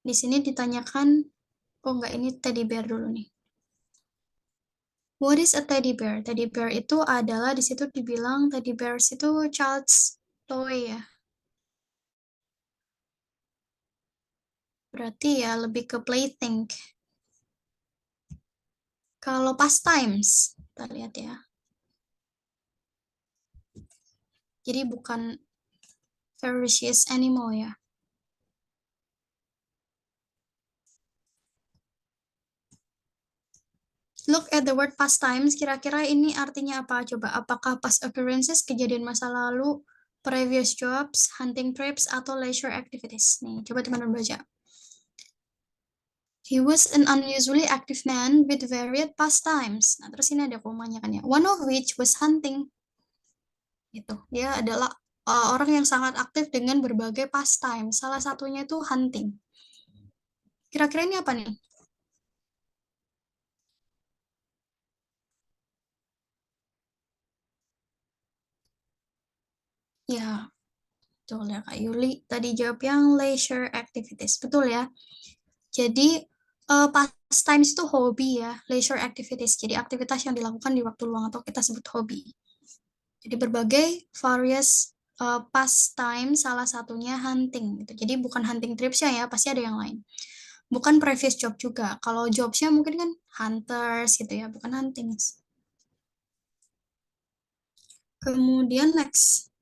Di sini ditanyakan, oh enggak, ini teddy bear dulu nih. What is a teddy bear? Teddy bear itu adalah di situ dibilang teddy bears itu child's toy ya. Berarti ya lebih ke plaything. Kalau pastimes, kita lihat ya. Jadi bukan ferocious animal ya. Look at the word past times. Kira-kira ini artinya apa? Coba, apakah past occurrences, kejadian masa lalu, previous jobs, hunting trips, atau leisure activities? Nih, coba teman-teman baca. He was an unusually active man with varied pastimes. Nah, terus ini ada komanya kan ya. One of which was hunting. Gitu. Dia adalah orang yang sangat aktif dengan berbagai pastime. Salah satunya itu hunting. Kira-kira ini apa nih? Ya, betul ya Kak Yuli. Tadi jawab yang leisure activities. Betul ya. Jadi pastimes itu hobi ya, leisure activities. Jadi aktivitas yang dilakukan di waktu luang atau kita sebut hobi. Jadi berbagai various pastime, salah satunya hunting. Gitu. Jadi bukan hunting tripsnya ya, pasti ada yang lain. Bukan previous job juga. Kalau jobsnya mungkin kan hunters gitu ya, bukan hunting. Kemudian next.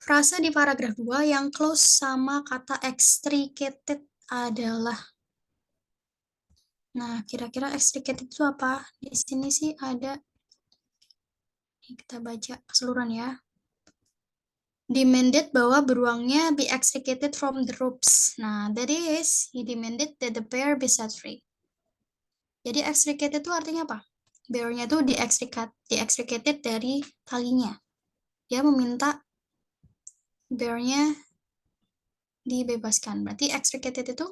Frasa di paragraf 2 yang close sama kata extricated adalah. Nah, kira-kira extricated itu apa? Di sini sih ada. Kita baca keseluruhan ya. Demanded bahwa beruangnya be extricated from the ropes. Nah, that is, he demanded that the bear be set free. Jadi extricated itu artinya apa? Bear-nya itu di-extricated dari talinya. Dia meminta bear-nya dibebaskan. Berarti extricated itu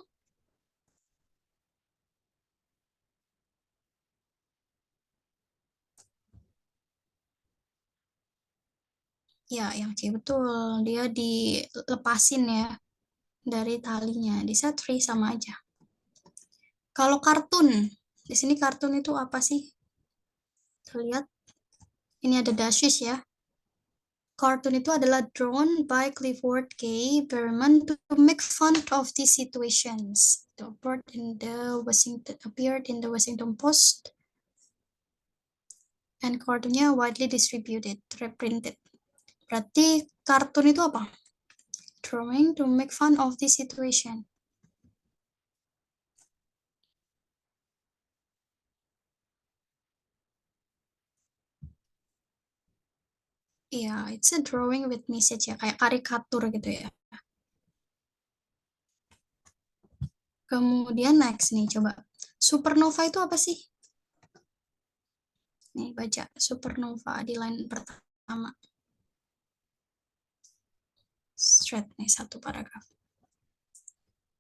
ya yang C betul. Dia dilepasin ya dari talinya. Di set free sama aja. Kalau kartun, di sini kartun itu apa sih? Kita lihat. Ini ada dashes ya. Kartun itu adalah drawn by Clifford K. Berman to make fun of these situations. Appeared in the Washington Post. And kartunnya widely distributed, reprinted. Berarti kartun itu apa? Drawing to make fun of this situation. Iya, it's a drawing with message ya, kayak karikatur gitu ya. Kemudian next nih, coba. Supernova itu apa sih? Nih, baca supernova di line pertama. Straight nih, satu paragraf.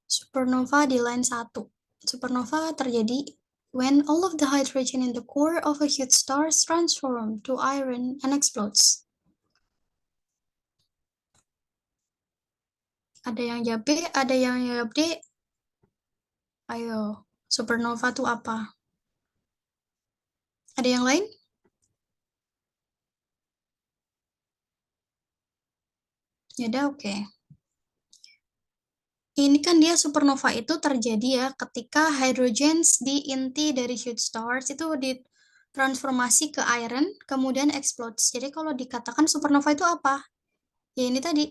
Supernova di line 1. Supernova terjadi when all of the hydrogen in the core of a huge star transform to iron and explodes. Ada yang jawab B, ada yang jawab D. Ayo, supernova itu apa? Ada yang lain? Ya udah, oke. Ini kan dia supernova itu terjadi ya ketika hydrogens di inti dari huge stars itu ditransformasi ke iron, kemudian explodes. Jadi kalau dikatakan supernova itu apa? Ya ini tadi.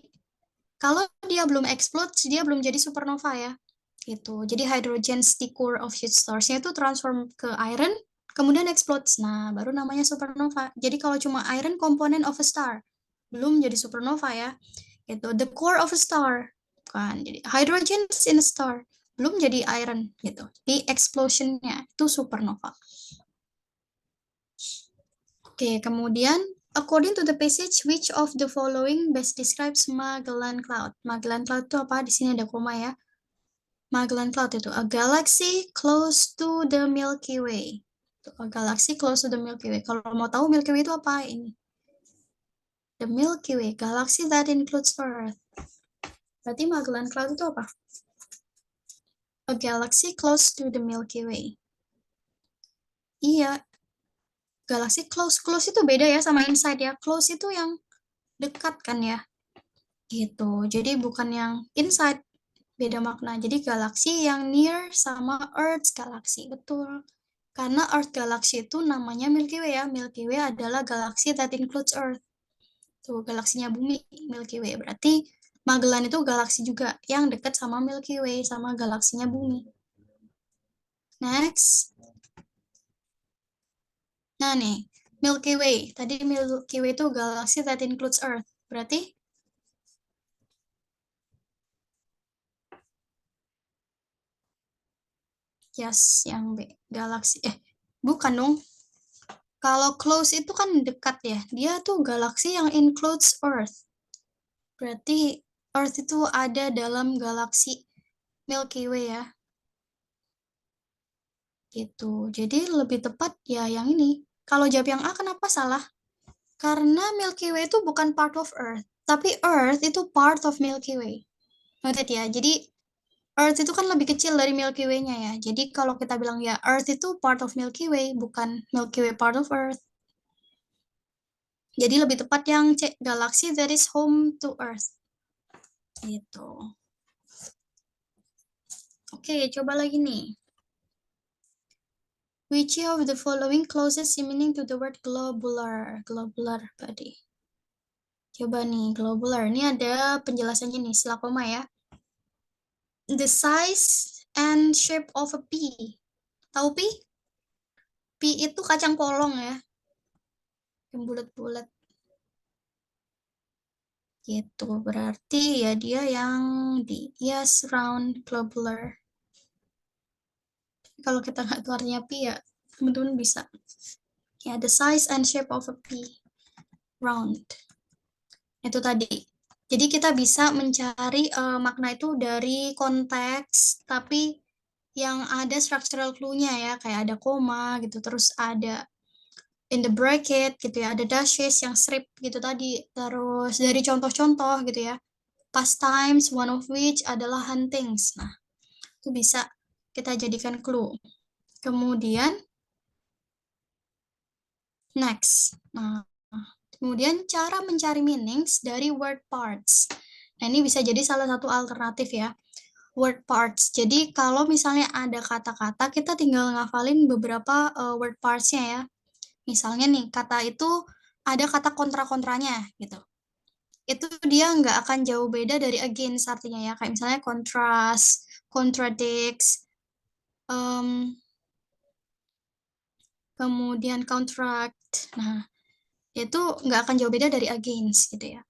Kalau dia belum explode, dia belum jadi supernova ya. Gitu. Jadi hydrogens di core of huge stars-nya itu transform ke iron, kemudian explodes. Nah, baru namanya supernova. Jadi kalau cuma iron component of a star, belum jadi supernova ya. Itu the core of a star. Kan. Jadi hydrogen in a star, belum jadi iron gitu. Di explosion-nya itu supernova. Oke, kemudian according to the passage, which of the following best describes Magellan Cloud? Magellan Cloud itu apa? Di sini ada koma ya. Magellan Cloud itu a galaxy close to the Milky Way. A galaxy close to the Milky Way. Kalau mau tahu Milky Way itu apa ini? The Milky Way, galaxy that includes Earth. Berarti Magellan Cloud itu apa? A galaxy close to the Milky Way. Iya, galaxy close. Close itu beda ya sama inside ya. Close itu yang dekat kan ya. Gitu. Jadi bukan yang inside. Beda makna. Jadi galaksi yang near sama Earth galaxy. Betul. Karena Earth galaxy itu namanya Milky Way ya. Milky Way adalah galaxy that includes Earth. Tuh, galaksinya bumi, Milky Way. Berarti Magellan itu galaksi juga yang dekat sama Milky Way, sama galaksinya bumi. Next. Nah nih, Milky Way. Tadi Milky Way itu galaksi that includes Earth. Berarti yes, yang B. Galaksi. Bukan dong. Kalau close itu kan dekat ya. Dia tuh galaksi yang includes Earth. Berarti Earth itu ada dalam galaksi Milky Way ya. Gitu. Jadi lebih tepat ya yang ini. Kalau jawab yang A kenapa salah? Karena Milky Way itu bukan part of Earth. Tapi Earth itu part of Milky Way. Noted ya. Jadi Earth itu kan lebih kecil dari Milky Way-nya ya. Jadi kalau kita bilang ya Earth itu part of Milky Way, bukan Milky Way part of Earth. Jadi lebih tepat yang C, galaxy that is home to Earth. Gitu. Oke, coba lagi nih. Which of the following closest meaning to the word globular? Globular body. Coba nih, globular. Ini ada penjelasannya nih, setelah koma ya. The size and shape of a pea. Tahu pea? Pea itu kacang polong ya. Yang bulat-bulat. Gitu, berarti ya dia yang di yes, round, globular. Kalau kita nggak tahu artinya pea ya, teman-teman bisa. Ya, the size and shape of a pea. Round. Itu tadi. Jadi kita bisa mencari makna itu dari konteks, tapi yang ada structural clue-nya ya, kayak ada koma gitu, terus ada in the bracket gitu ya, ada dashes yang strip gitu tadi, terus dari contoh-contoh gitu ya, pastimes, one of which adalah huntings. Nah, itu bisa kita jadikan clue. Kemudian, next. Nah, kemudian cara mencari meanings dari word parts. Nah, ini bisa jadi salah satu alternatif ya. Word parts. Jadi kalau misalnya ada kata-kata, kita tinggal ngafalin beberapa word parts-nya ya. Misalnya nih, kata itu ada kata kontra-kontranya gitu. Itu dia nggak akan jauh beda dari against artinya ya. Kayak misalnya contrast, contradicts, kemudian contract. Nah, itu nggak akan jauh beda dari against gitu ya.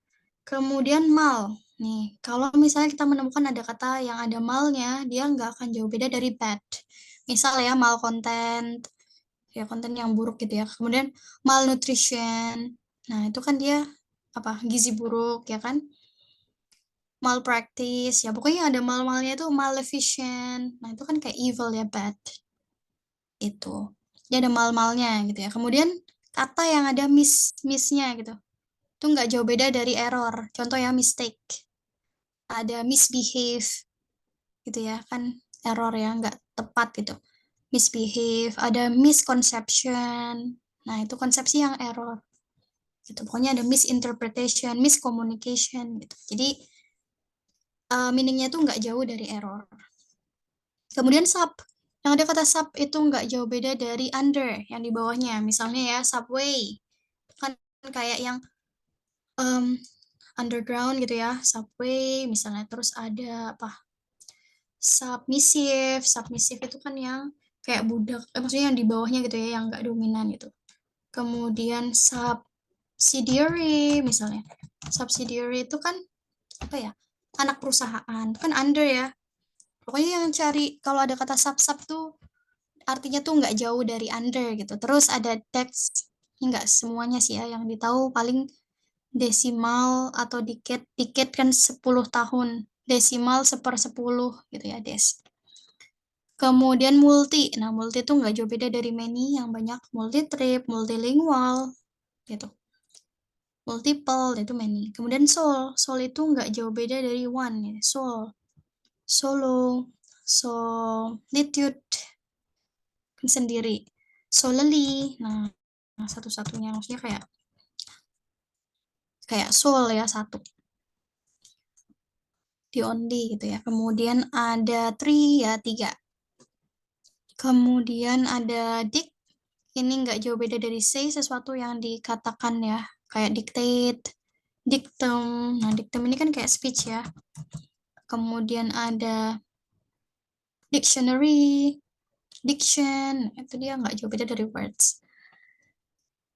Kemudian mal. Nih, kalau misalnya kita menemukan ada kata yang ada malnya, dia nggak akan jauh beda dari bad. Misal ya, mal content, ya konten yang buruk gitu ya. Kemudian malnutrition. Nah, itu kan dia apa? Gizi buruk ya kan? Malpractice. Ya pokoknya ada mal-malnya itu maleficent. Nah, itu kan kayak evil ya, bad. Itu. Dia ada mal-malnya gitu ya. Kemudian kata yang ada miss-missnya gitu. Itu nggak jauh beda dari error. Contoh ya, mistake. Ada misbehave gitu ya. Kan error ya, nggak tepat gitu. Misbehave, ada misconception. Nah, itu konsepsi yang error. Gitu. Pokoknya ada misinterpretation, miscommunication gitu. Jadi meaningnya itu nggak jauh dari error. Kemudian sub. Yang ada kata sub itu nggak jauh beda dari under yang di bawahnya. Misalnya ya subway. Kan kayak yang um, underground gitu ya. Subway misalnya. Terus ada apa? Submissive. Submissive itu kan yang kayak budak. Maksudnya yang di bawahnya gitu ya. Yang nggak dominan gitu. Kemudian subsidiary misalnya. Subsidiary itu kan apa ya? Anak perusahaan. Itu kan under ya. Pokoknya yang cari kalau ada kata sub-sub tuh artinya tuh nggak jauh dari under gitu. Terus ada text, nggak semuanya sih ya, yang ditahu paling desimal atau dikit, dikit kan 10 tahun, desimal 1/10 gitu ya, des. Kemudian multi, nah multi itu nggak jauh beda dari many, yang banyak multi trip, multilingual, gitu. Multiple itu many. Kemudian soul, soul itu nggak jauh beda dari one, ya. Soul, solo, solitude, sendiri, solely. Nah, satu-satunya maksudnya kayak kayak soul ya satu, the only gitu ya. Kemudian ada three ya tiga. Kemudian ada dict, ini nggak jauh beda dari say, sesuatu yang dikatakan ya, kayak dictate, Dictum. Nah, dictum ini kan kayak speech ya. Kemudian ada dictionary, diction, itu dia nggak jauh beda dari words.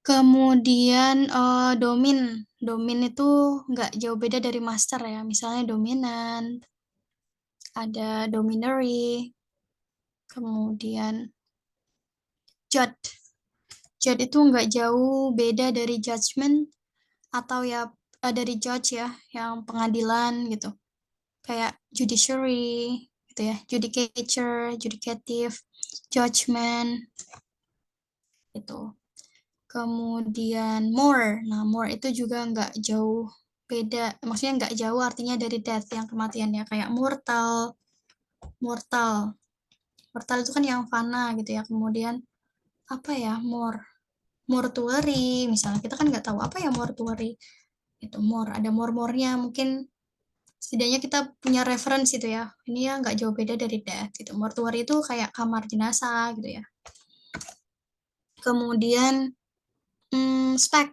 Kemudian domin. Domin itu nggak jauh beda dari master ya. Misalnya dominant, ada dominary, kemudian judge. Judge itu nggak jauh beda dari judgment atau ya dari judge ya, yang pengadilan gitu. Kayak judiciary gitu ya, judicature, judicative, judgment itu. Kemudian more. Nah, more itu juga nggak jauh beda. Maksudnya nggak jauh artinya dari death yang kematian ya. Kayak mortal. Mortal. Mortal itu kan yang fana gitu ya. Kemudian apa ya? More. Mortuary. Misalnya kita kan nggak tahu apa ya mortuary. Itu more. Ada more-more-nya. Mungkin setidaknya kita punya reference itu ya. Ini ya nggak jauh beda dari death gitu. Mortuary itu kayak kamar jenazah gitu ya. Kemudian spec.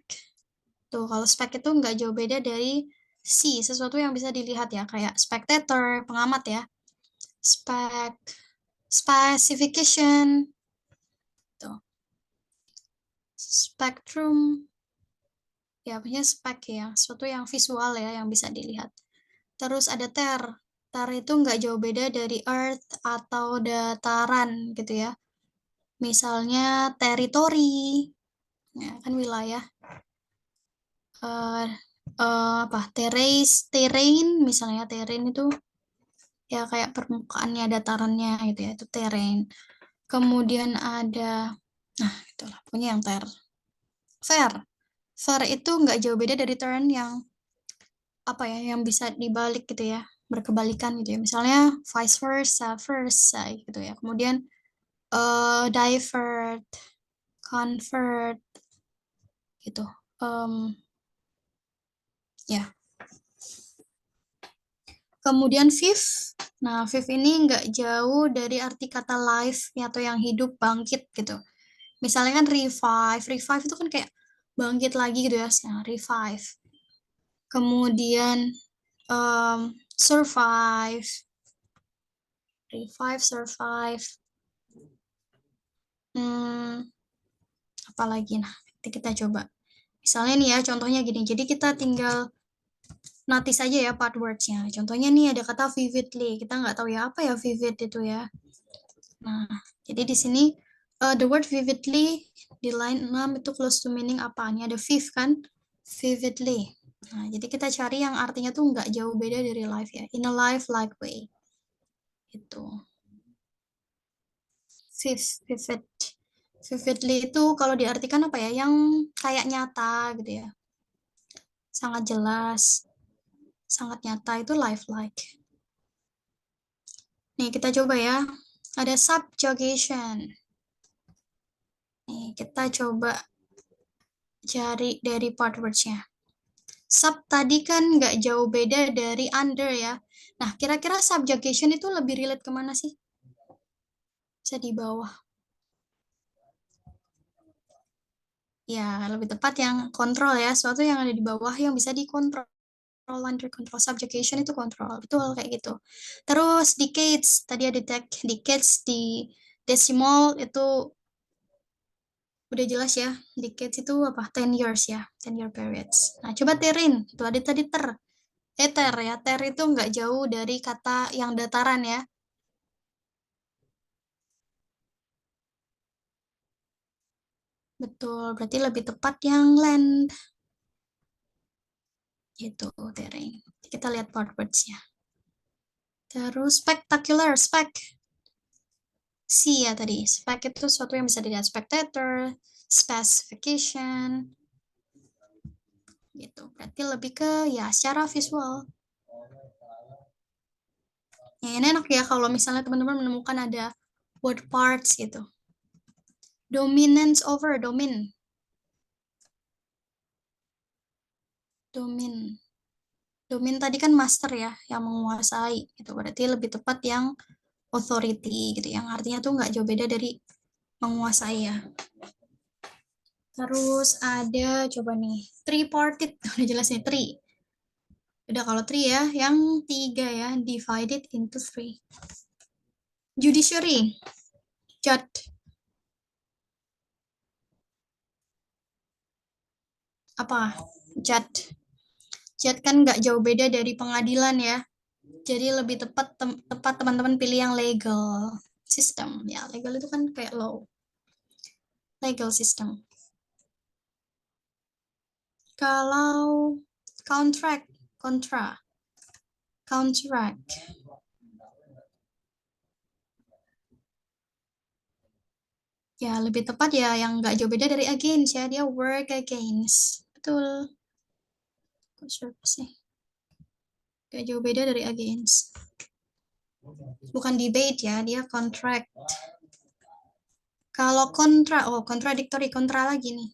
Tuh, kalau spec itu nggak jauh beda dari C, sesuatu yang bisa dilihat ya, kayak spectator, pengamat ya. Spec, specification, tuh. Spectrum, ya punya spec ya, sesuatu yang visual ya, yang bisa dilihat. Terus ada ter. Ter itu nggak jauh beda dari earth atau dataran gitu ya. Misalnya teritori, ya kan wilayah. Apa terrain misalnya terrain itu ya kayak permukaannya datarannya gitu ya itu terrain. Kemudian ada nah itulah punya yang fair. Fair itu nggak jauh beda dari turn yang apa ya yang bisa dibalik gitu ya, berkebalikan gitu ya, misalnya vice versa gitu ya. Kemudian divert, convert gitu. Ya. Kemudian fifth. Nah, fifth ini nggak jauh dari arti kata life atau yang hidup, bangkit gitu. Misalnya kan revive. Revive itu kan kayak bangkit lagi gitu ya. Nah, revive. Kemudian survive. Revive, survive. Apa lagi? Nah, kita coba. Misalnya nih ya, contohnya gini. Jadi kita tinggal notice aja ya part words-nya. Contohnya nih ada kata vividly. Kita nggak tahu ya apa ya vivid itu ya. Nah, jadi di sini the word vividly di line 6 itu close to meaning apa? Ini ada viv kan? Vividly. Nah, jadi kita cari yang artinya tuh nggak jauh beda dari life ya. In a life-like way. Itu. Vivid. Vividly itu kalau diartikan apa ya? Yang kayak nyata gitu ya. Sangat jelas. Sangat nyata itu life-like. Nih, kita coba ya. Ada subjugation. Nih, kita coba cari dari part words-nya. Sub tadi kan nggak jauh beda dari under ya. Nah, kira-kira subjugation itu lebih relate kemana sih? Bisa di bawah. Ya, lebih tepat yang kontrol ya. Suatu yang ada di bawah yang bisa dikontrol. Under control. Subjugation itu kontrol. Betul, kayak gitu. Terus decades. Tadi ada decades di decimal itu udah jelas ya. Decades itu apa? 10 years ya. 10 year periods. Nah, coba terin. Itu ada tadi ter ya. Ter itu nggak jauh dari kata yang dataran ya. Betul, berarti lebih tepat yang land. Gitu, terrain. Kita lihat part words-nya. Terus spectacular, spec. C ya tadi. Spec itu sesuatu yang bisa dilihat. Spectator, specification. Gitu. Berarti lebih ke ya secara visual. Ya, ini enak ya kalau misalnya teman-teman menemukan ada word parts gitu. Dominance over, domin. Domin. Domin tadi kan master ya, yang menguasai. Gitu. Berarti lebih tepat yang authority gitu, yang artinya tuh nggak jauh beda dari menguasai ya. Terus ada coba nih, three-parted, udah jelas nih, three. Udah kalau three ya, yang tiga ya, divided into three. Judiciary, judge, apa? Judge. Judge kan nggak jauh beda dari pengadilan ya. Jadi lebih tepat teman-teman pilih yang legal system. Ya, legal itu kan kayak law. Legal system. Kalau contract, contract. Ya, lebih tepat ya yang nggak jauh beda dari against ya. Dia work against. Betul. Kok siapa sih? Nggak jauh beda dari against. Bukan debate ya, dia contract. Kalau kontra, oh contradictory, kontra lagi nih.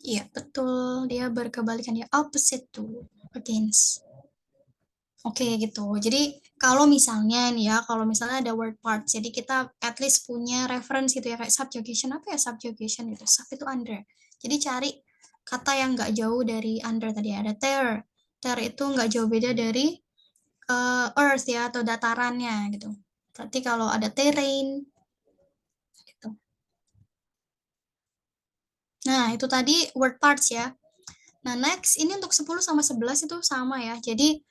Iya, betul. Dia berkebalikan ya, opposite to against. Oke, gitu. Jadi kalau misalnya nih ya, kalau misalnya ada word parts, jadi kita at least punya reference gitu ya, kayak subjugation, apa ya subjugation gitu, sub itu under. Jadi cari kata yang nggak jauh dari under tadi, ada tear. Tear itu nggak jauh beda dari earth ya, atau datarannya gitu. Berarti kalau ada terrain, gitu. Nah, itu tadi word parts ya. Nah, next, ini untuk 10 sama 11 itu sama ya. Jadi,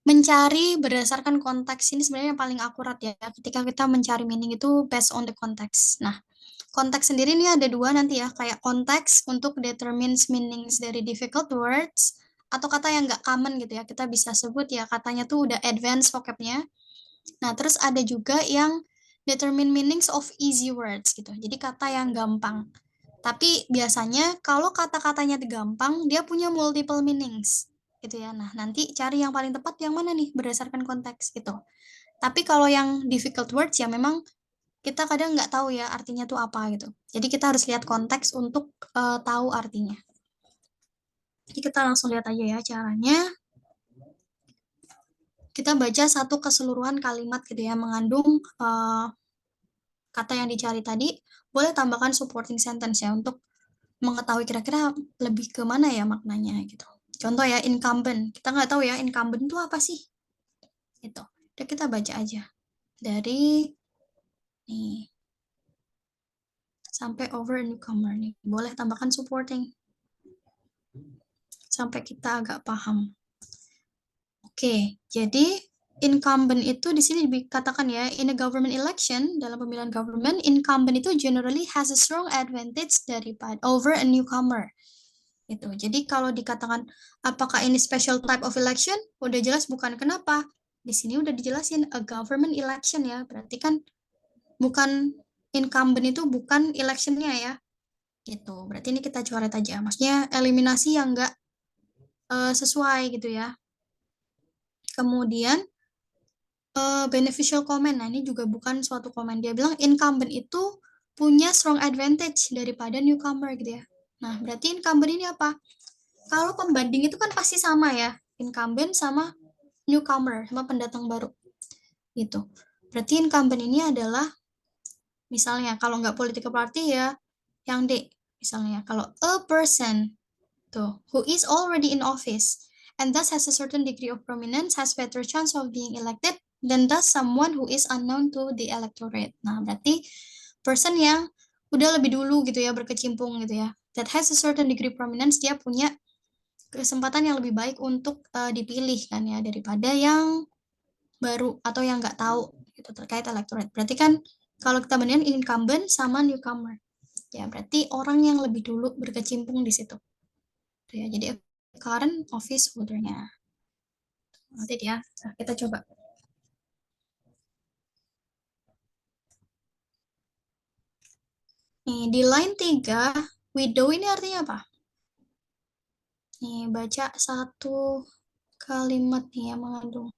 mencari berdasarkan konteks ini sebenarnya yang paling akurat ya. Ketika kita mencari meaning itu based on the context. Nah, konteks sendiri ini ada dua nanti ya. Kayak konteks untuk determines meanings dari difficult words, atau kata yang nggak common gitu ya. Kita bisa sebut ya katanya tuh udah advanced vocabnya. Nah, terus ada juga yang determine meanings of easy words gitu. Jadi kata yang gampang. Tapi biasanya kalau kata-katanya gampang, dia punya multiple meanings gitu ya. Nah, nanti cari yang paling tepat yang mana nih berdasarkan konteks gitu. Tapi kalau yang difficult words ya memang kita kadang nggak tahu ya artinya tuh apa gitu. Jadi kita harus lihat konteks untuk tahu artinya. Jadi kita langsung lihat aja ya caranya. Kita baca satu keseluruhan kalimat gitu ya, mengandung kata yang dicari tadi, boleh tambahkan supporting sentence ya untuk mengetahui kira-kira lebih ke mana ya maknanya gitu. Contoh ya, incumbent. Kita nggak tahu ya incumbent itu apa sih. Gitu. Jadi kita baca aja. Dari nih sampai over a newcomer nih. Boleh tambahkan supporting. Sampai kita agak paham. Oke, jadi incumbent itu di sini dikatakan ya, in a government election, dalam pemilihan government, incumbent itu generally has a strong advantage daripada over a newcomer. Itu. Jadi kalau dikatakan apakah ini special type of election, udah jelas bukan. Kenapa? Di sini udah dijelasin a government election ya. Berarti kan bukan incumbent itu bukan electionnya ya. Gitu. Berarti ini kita coret aja. Maksudnya eliminasi yang enggak sesuai gitu ya. Kemudian beneficial comment. Nah, ini juga bukan suatu komen. Dia bilang incumbent itu punya strong advantage daripada newcomer gitu ya. Nah, berarti incumbent ini apa? Kalau pembanding itu kan pasti sama ya, incumbent sama newcomer, sama pendatang baru. Gitu. Berarti incumbent ini adalah, misalnya kalau nggak political party ya, yang D. Misalnya, kalau a person tuh, who is already in office, and thus has a certain degree of prominence, has better chance of being elected than does someone who is unknown to the electorate. Nah, berarti person yang udah lebih dulu gitu ya, berkecimpung gitu ya, that has a certain degree of prominence, dia punya kesempatan yang lebih baik untuk dipilih kan ya daripada yang baru atau yang nggak tahu gitu terkait electorate. Berarti kan kalau kita bandingkan incumbent sama newcomer, ya berarti orang yang lebih dulu berkecimpung di situ. Ya, jadi current office holder-nya. Nanti ya, kita coba. Nih, di line 3, widow ini artinya apa? Nih, baca satu kalimat nih yang mengandung.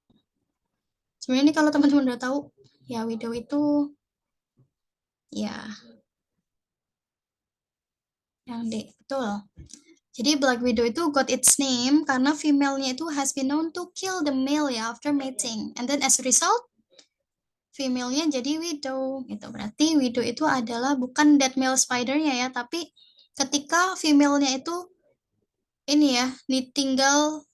Sebenarnya ini kalau teman-teman udah tahu, ya widow itu ya yang D, betul. Jadi Black Widow itu got its name karena female-nya itu has been known to kill the male ya after mating. And then as a result, female-nya jadi widow gitu. Berarti widow itu adalah bukan dead male spider-nya ya, tapi ketika female-nya itu ini ya, ditinggal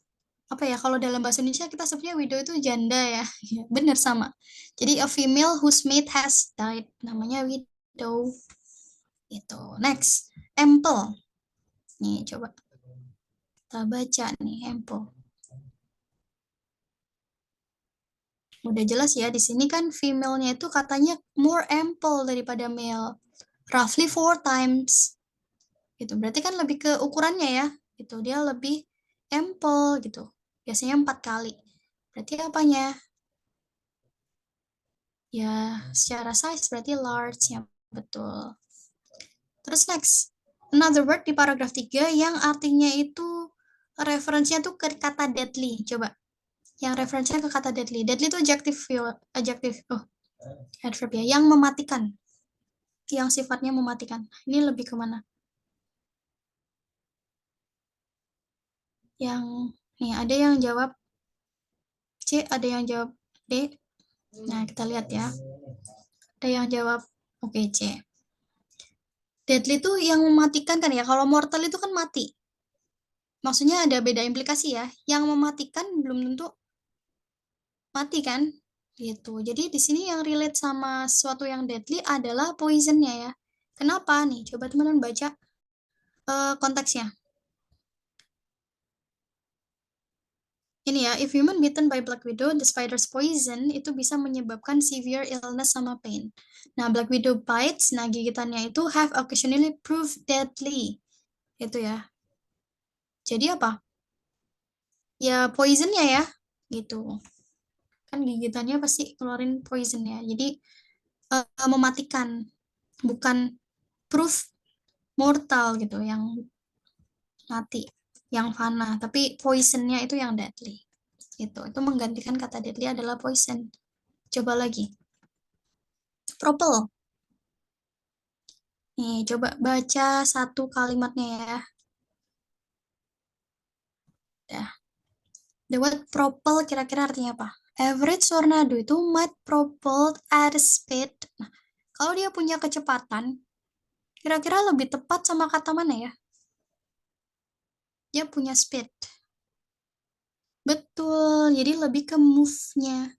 apa ya, kalau dalam bahasa Indonesia kita sebutnya widow itu janda ya. Ya, benar sama. Jadi a female whose mate has died namanya widow. Itu. Next, ample. Nih coba kita baca nih ample. Udah jelas ya, di sini kan female-nya itu katanya more ample daripada male. Roughly 4 times. Gitu. Berarti kan lebih ke ukurannya ya. Gitu. Dia lebih ample gitu. Biasanya 4 kali. Berarti apanya? Ya, secara size berarti large ya. Betul. Terus next. Another word di paragraf 3 yang artinya itu referensinya tuh ke kata deadly. Coba. Yang referensinya ke kata deadly. Deadly itu adjective. Oh, adverb ya. Yang mematikan. Yang sifatnya mematikan. Ini lebih kemana? Yang nih ada yang jawab C, ada yang jawab D. Nah, kita lihat ya. Ada yang jawab oke C. Deadly itu yang mematikan kan ya. Kalau mortal itu kan mati. Maksudnya ada beda implikasi ya. Yang mematikan belum tentu mati kan? Gitu. Jadi di sini yang relate sama sesuatu yang deadly adalah poisonnya ya. Kenapa nih? Coba teman-teman baca konteksnya. Ini ya, if human bitten by Black Widow, the spider's poison itu bisa menyebabkan severe illness sama pain. Nah, Black Widow bites, nah gigitannya itu have occasionally proved deadly. Itu ya. Jadi apa? Ya poisonnya ya, gitu. Kan gigitannya pasti keluarin poison ya. Jadi mematikan, bukan proof mortal gitu, yang mati, yang fana. Tapi poisonnya itu yang deadly. Itu menggantikan kata deadly adalah poison. Coba lagi. Propel. Nih, coba baca satu kalimatnya ya. Ya. The word propel kira-kira artinya apa? Average tornado itu might propel at a speed. Nah, kalau dia punya kecepatan, kira-kira lebih tepat sama kata mana ya? Dia punya speed. Betul, jadi lebih ke move-nya.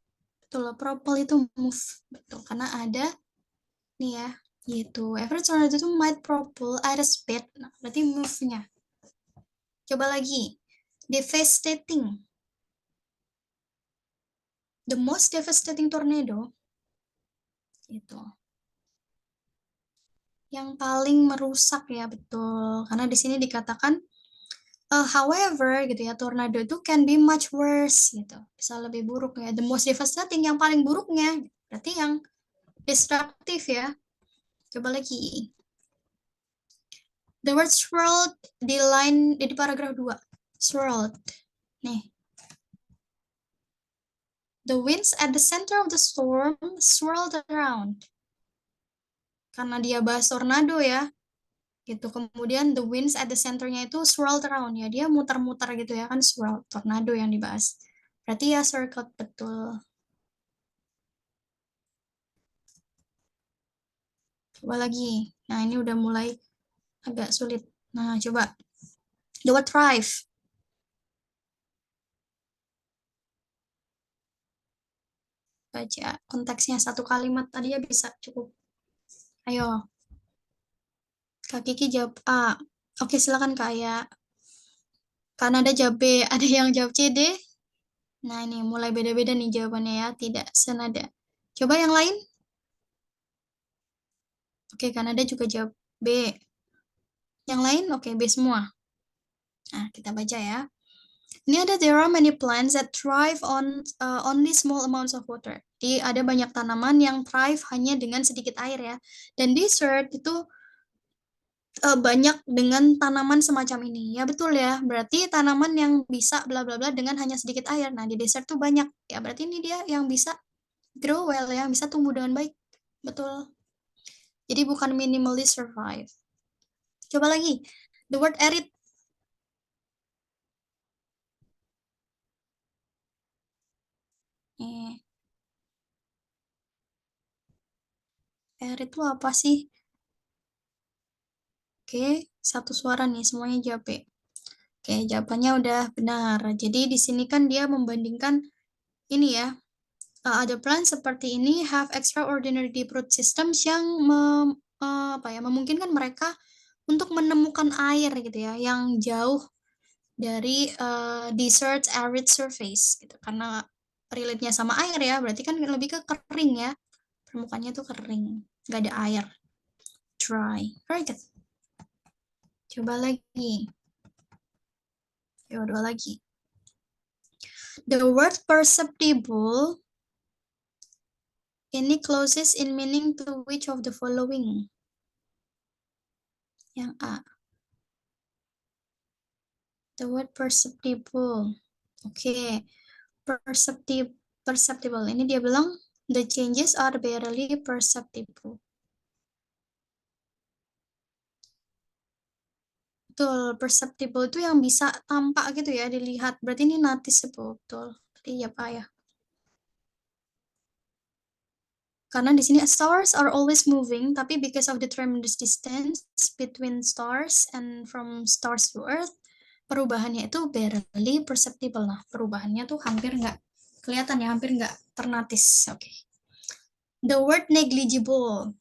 Betul, propel itu move. Betul, karena ada nih ya, gitu. Average tornado itu might propel at a speed. Nah, berarti move-nya. Coba lagi. Devastating. The most devastating tornado itu yang paling merusak ya, betul. Karena di sini dikatakan however gitu ya, tornado itu can be much worse gitu. Bisa lebih buruk ya. The most devastating yang paling buruknya berarti yang destruktif ya. Coba lagi. The word swirled di paragraf 2. Swirled. Nih. The winds at the center of the storm swirled around. Karena dia bahas tornado ya, gitu. Kemudian the winds at the centernya itu swirled around ya, dia muter-muter gitu ya kan, swirl tornado yang dibahas. Berarti ya circled, betul. Coba lagi. Nah, ini udah mulai agak sulit. Nah, coba. The word thrive. Baca konteksnya satu kalimat tadi ya bisa cukup. Ayo, Kak Kiki jawab A. Oke, silakan Kak Aya. Karena ada jawab B, ada yang jawab C, D. Nah, ini mulai beda-beda nih jawabannya ya, tidak senada. Coba yang lain. Oke, Kanada juga jawab B. Yang lain, oke, B semua. Nah, kita baca ya. Ini ada there are many plants that thrive on only small amounts of water. Jadi ada banyak tanaman yang thrive hanya dengan sedikit air ya. Dan desert itu banyak dengan tanaman semacam ini. Ya betul ya. Berarti tanaman yang bisa bla bla bla dengan hanya sedikit air. Nah, di desert tuh banyak. Ya berarti ini dia yang bisa grow well ya, bisa tumbuh dengan baik. Betul. Jadi bukan minimally survive. Coba lagi. The word arid. Nih, arid itu apa sih? Oke, satu suara nih, semuanya jawab B. Oke, jawabannya udah benar. Jadi di sini kan dia membandingkan ini ya, ada plan seperti ini have extraordinary deep root systems yang memungkinkan mereka untuk menemukan air gitu ya, yang jauh dari desert arid surface gitu. Karena relate-nya sama air ya, berarti kan lebih ke kering ya. Permukaannya tuh kering, nggak ada air. Dry. Very good. Coba lagi. Coba dua lagi. The word perceptible ini closest in meaning to which of the following? Yang A. The word perceptible. Oke. Perceptible. Ini dia bilang the changes are barely perceptible. Betul, perceptible itu yang bisa tampak gitu ya, dilihat. Berarti ini noticeable, betul. Jadi ya Pak ya. Karena di sini stars are always moving, tapi because of the tremendous distance between stars and from stars to Earth, perubahannya itu barely perceptible. Nah, perubahannya tuh hampir nggak kelihatan ya, hampir nggak ternotis. Oke. The word negligible.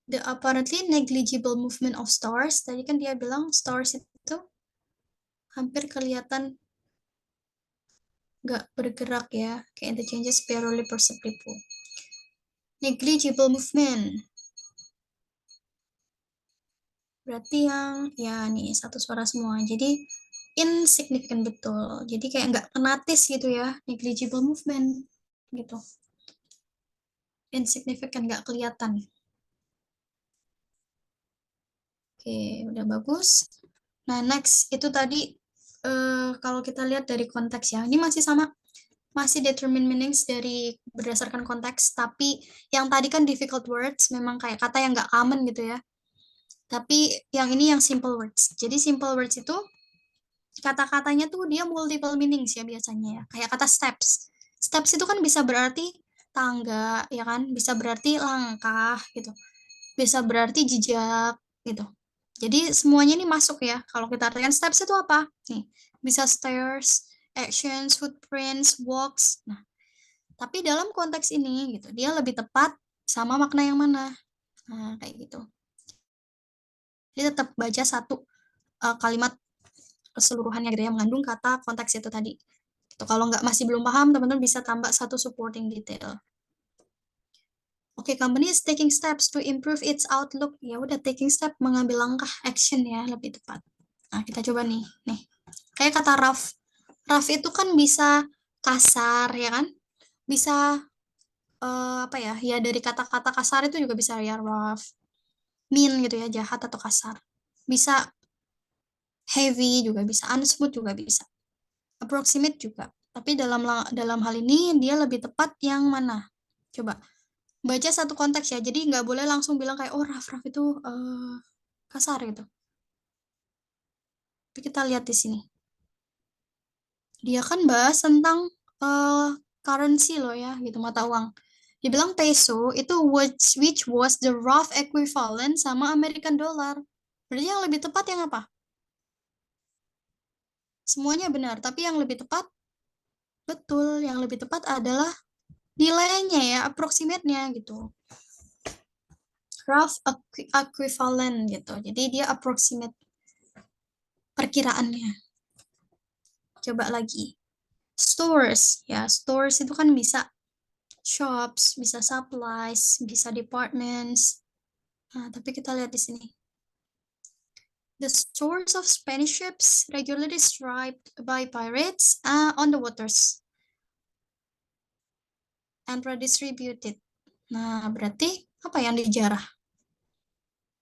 The apparently negligible movement of stars. Tadi kan dia bilang stars itu hampir kelihatan nggak bergerak ya. Kayak the changes barely perceptible. Negligible movement. Berarti yang ya nih satu suara semua. Jadi insignificant betul. Jadi kayak nggak kenatis gitu ya, negligible movement gitu. Insignificant nggak kelihatan. Oke, udah bagus. Nah, next itu tadi kalau kita lihat dari konteks ya, ini masih sama, masih determine meanings dari berdasarkan konteks, tapi yang tadi kan difficult words, memang kayak kata yang nggak common gitu ya. Tapi yang ini yang simple words. Jadi simple words itu kata-katanya tuh dia multiple meanings ya biasanya ya. Kayak kata steps. Steps itu kan bisa berarti tangga, ya kan? Bisa berarti langkah gitu. Bisa berarti jejak gitu. Jadi semuanya ini masuk ya. Kalau kita artikan steps itu apa? Nih, bisa stairs, actions, footprints, walks. Nah, tapi dalam konteks ini gitu, dia lebih tepat sama makna yang mana? Nah, kayak gitu. Jadi tetap baca satu kalimat keseluruhannya gitu ya, mengandung kata konteks itu tadi. Gitu. Kalau nggak masih belum paham, teman-teman bisa tambah satu supporting detail. Oke, company is taking steps to improve its outlook. Ya udah taking step, mengambil langkah action ya, lebih tepat. Nah, kita coba nih. Nih. Kayak kata rough. Rough itu kan bisa kasar ya kan? Bisa apa ya? Ya dari kata-kata kasar itu juga bisa ya rough. Mean gitu ya, jahat atau kasar. Bisa heavy juga bisa, unsmooth juga bisa. Approximate juga. Tapi dalam hal ini dia lebih tepat yang mana? Coba baca satu konteks ya. Jadi nggak boleh langsung bilang kayak oh rough itu kasar gitu. Tapi kita lihat di sini. Dia kan bahas tentang currency loh ya, gitu mata uang. Dibilang peso itu which was the rough equivalent sama American dollar. Berarti yang lebih tepat yang apa? Semuanya benar, tapi yang lebih tepat betul, yang lebih tepat adalah nilainya ya, approximate-nya gitu. Rough equivalent gitu. Jadi dia approximate perkiraannya. Coba lagi. Stores ya, stores itu kan bisa shops, bisa supplies, bisa departments. Nah, tapi kita lihat di sini. The stores of Spanish ships regularly striped by pirates on the waters and redistributed. Nah, berarti apa yang dijarah?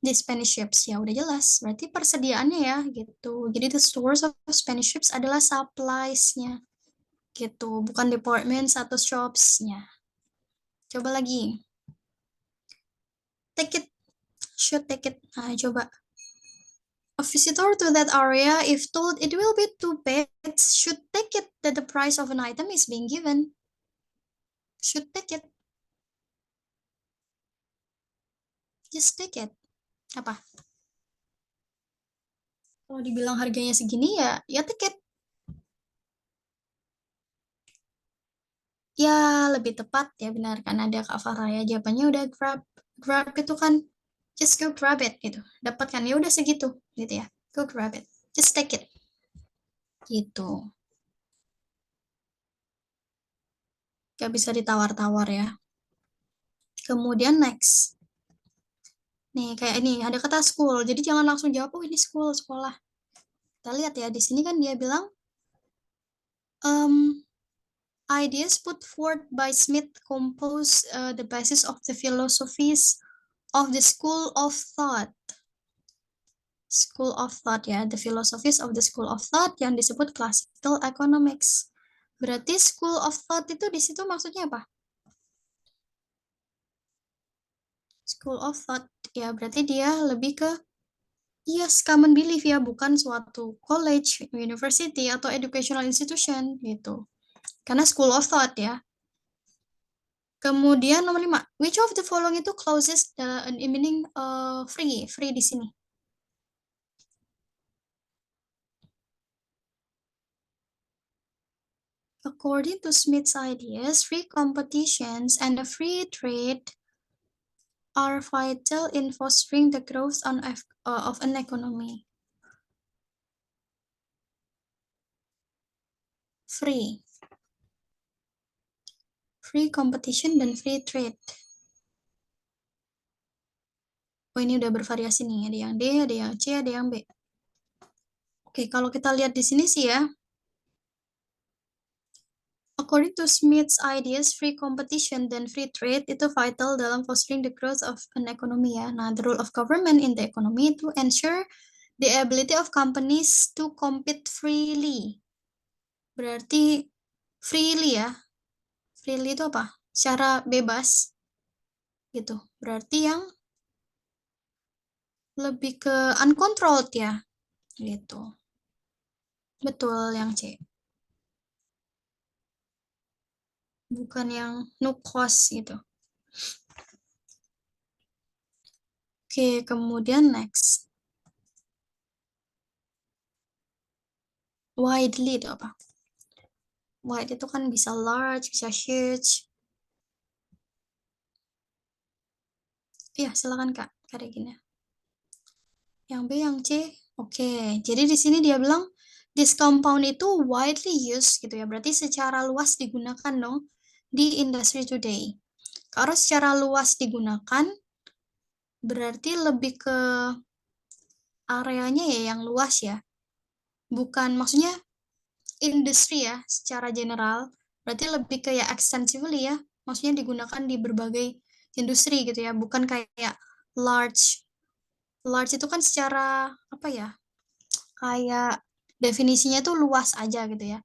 Di Spanish ships ya udah jelas, berarti persediaannya ya gitu. Jadi the stores of Spanish ships adalah supplies-nya gitu, bukan departments atau shops-nya. Coba lagi. Take it, should take it. Nah, coba. A visitor to that area, if told it will be 2 pets, should take it that the price of an item is being given. Should take it. Just take it. Apa? Kalau dibilang harganya segini ya, ya tiket. Ya lebih tepat ya benar kan ada Kak Farah ya jawabannya udah Grab. Grab itu kan just go grab it gitu. Dapat kan ya udah segitu gitu ya. Go grab it. Just take it gitu. Gak bisa ditawar-tawar ya. Kemudian next. Nih kayak ini ada kata school. Jadi jangan langsung jawab oh ini school sekolah. Kita lihat ya di sini kan dia bilang um, ideas put forth by Smith compose the basis of the philosophies of the school of thought. School of thought ya, the philosophies of the school of thought yang disebut classical economics. Berarti school of thought itu di situ maksudnya apa? School of thought ya berarti dia lebih ke yes common belief ya, bukan suatu college, university atau educational institution gitu. Karena school of thought ya. Kemudian nomor 5, which of the following itu closest meaning free di sini. According to Smith's ideas, free competitions and a free trade are vital in fostering the growth of an economy. Free. Free competition dan free trade. Oh ini udah bervariasi nih, ada yang D, ada yang C, ada yang B. Oke, kalau kita lihat di sini sih ya, according to Smith's ideas, free competition dan free trade itu vital dalam fostering the growth of an economy ya. Nah, the role of government in the economy to ensure the ability of companies to compete freely. Berarti freely ya. Freely itu apa? Secara bebas gitu. Berarti yang lebih ke uncontrolled ya. Gitu. Betul yang C. Bukan yang no cost gitu. Oke, kemudian next. Widely itu apa? Wide itu kan bisa large, bisa huge. Iya, silakan Kak, Kak Regina. Yang B, yang C. Oke, jadi di sini dia bilang this compound itu widely used gitu ya. Berarti secara luas digunakan dong di industry today. Kalau secara luas digunakan, berarti lebih ke areanya ya yang luas ya. Bukan maksudnya industri ya secara general. Berarti lebih kayak extensively ya. Maksudnya digunakan di berbagai industri gitu ya. Bukan kayak large. Large itu kan secara apa ya? Kayak definisinya tuh luas aja gitu ya.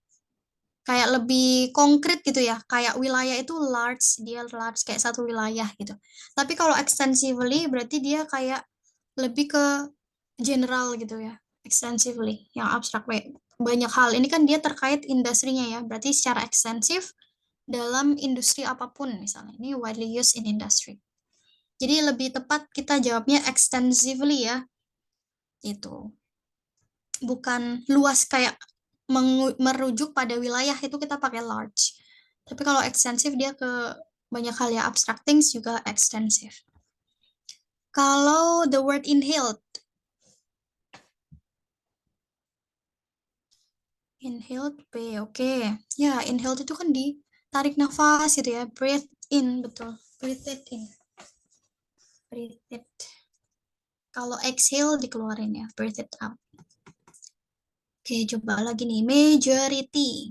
Kayak lebih konkret gitu ya. Kayak wilayah itu large, dia large kayak satu wilayah gitu. Tapi kalau extensively berarti dia kayak lebih ke general gitu ya. Extensively, yang abstrak banyak hal. Ini kan dia terkait industrinya ya. Berarti secara ekstensif dalam industri apapun misalnya. Ini widely used in industry. Jadi lebih tepat kita jawabnya extensively ya. Itu. Bukan luas kayak merujuk pada wilayah itu kita pakai large. Tapi kalau extensive dia ke banyak hal ya, abstract things juga extensive. Kalau the word inhaled, inhaled B, oke. Ya, inhaled itu kan ditarik nafas gitu ya, breathe in, betul. Breathe it in. Breathe it. Kalau exhale dikeluarin ya, breathe it out. Oke, coba lagi nih, majority.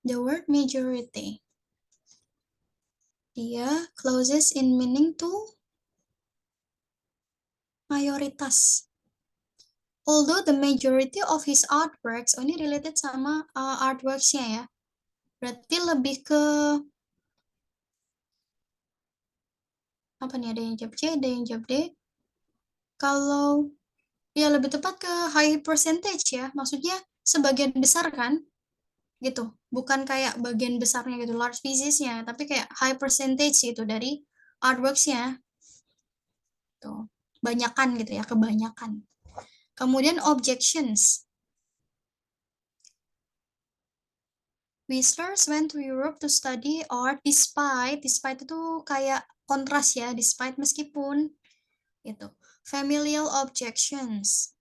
The word majority. Dia closes in meaning to mayoritas. Although the majority of his artworks, oh ini related sama artworks-nya ya. Berarti lebih ke apa nih? Ada yang jawab C, ada yang jawab D. Kalau ya lebih tepat ke high percentage ya, maksudnya sebagian besar kan, gitu. Bukan kayak bagian besarnya gitu, large piecesnya, tapi kayak high percentage gitu dari artworks-nya. Tuh, banyakan gitu ya, kebanyakan. Kemudian objections. Whistlers went to Europe to study art despite itu kayak kontras ya, despite meskipun itu. Familial objections.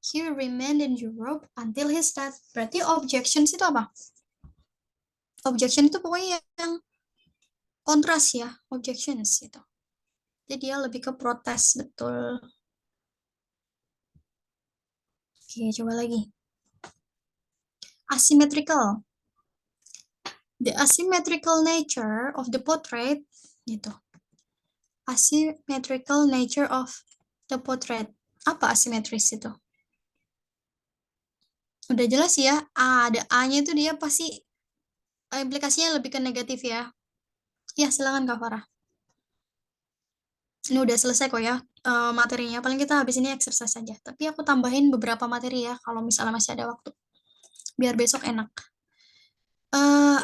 He remained in Europe until his death. Berarti objections itu apa? Objection itu pokoknya yang kontras ya, objections itu. Jadi dia lebih ke protes, betul. Oke, coba lagi. Asymmetrical. The asymmetrical nature of the portrait, gitu. Asymmetrical nature of the portrait. Apa asimetris itu? Udah jelas ya, ada A-nya itu dia pasti implikasinya lebih ke negatif ya. Ya, silakan Kak Farah. Ini udah selesai kok ya materinya. Paling kita habis ini exercise saja. Tapi aku tambahin beberapa materi ya kalau misalnya masih ada waktu. Biar besok enak.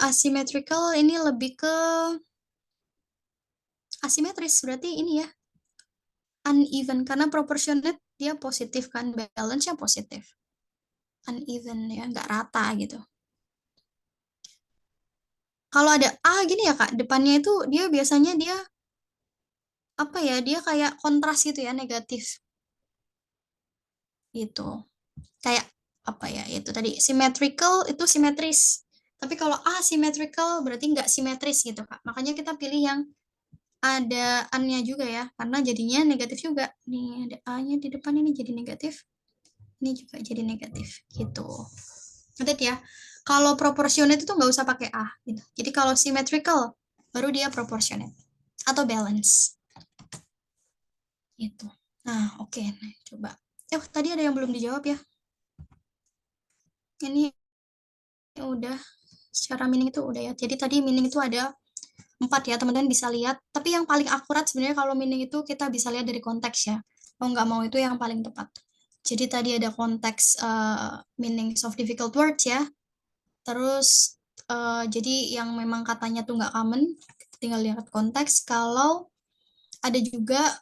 Asymmetrical ini lebih ke asimetris. Berarti ini ya. Uneven. Karena proportionate dia positif kan. Balance-nya positif. Uneven ya. Nggak rata gitu. Kalau ada A gini ya Kak. Depannya itu dia biasanya dia apa ya. Dia kayak kontras gitu ya. Negatif. Gitu. Kayak apa ya itu tadi symmetrical itu simetris, tapi kalau asymmetrical berarti nggak simetris gitu Kak, makanya kita pilih yang ada an-nya juga ya, karena jadinya negatif juga nih, ada a-nya di depan ini jadi negatif, ini juga jadi negatif gitu. Nanti ya, kalau proportionate itu nggak usah pakai a gitu, jadi kalau symmetrical baru dia proportionate atau balance gitu. Nah oke, nah, coba tadi ada yang belum dijawab ya, ini udah secara meaning itu udah ya. Jadi tadi meaning itu ada 4 ya, teman-teman bisa lihat. Tapi yang paling akurat sebenarnya kalau meaning itu kita bisa lihat dari konteks ya. Mau nggak mau itu yang paling tepat. Jadi tadi ada konteks meanings of difficult words ya. Terus jadi yang memang katanya tuh nggak common, kita tinggal lihat konteks. Kalau ada juga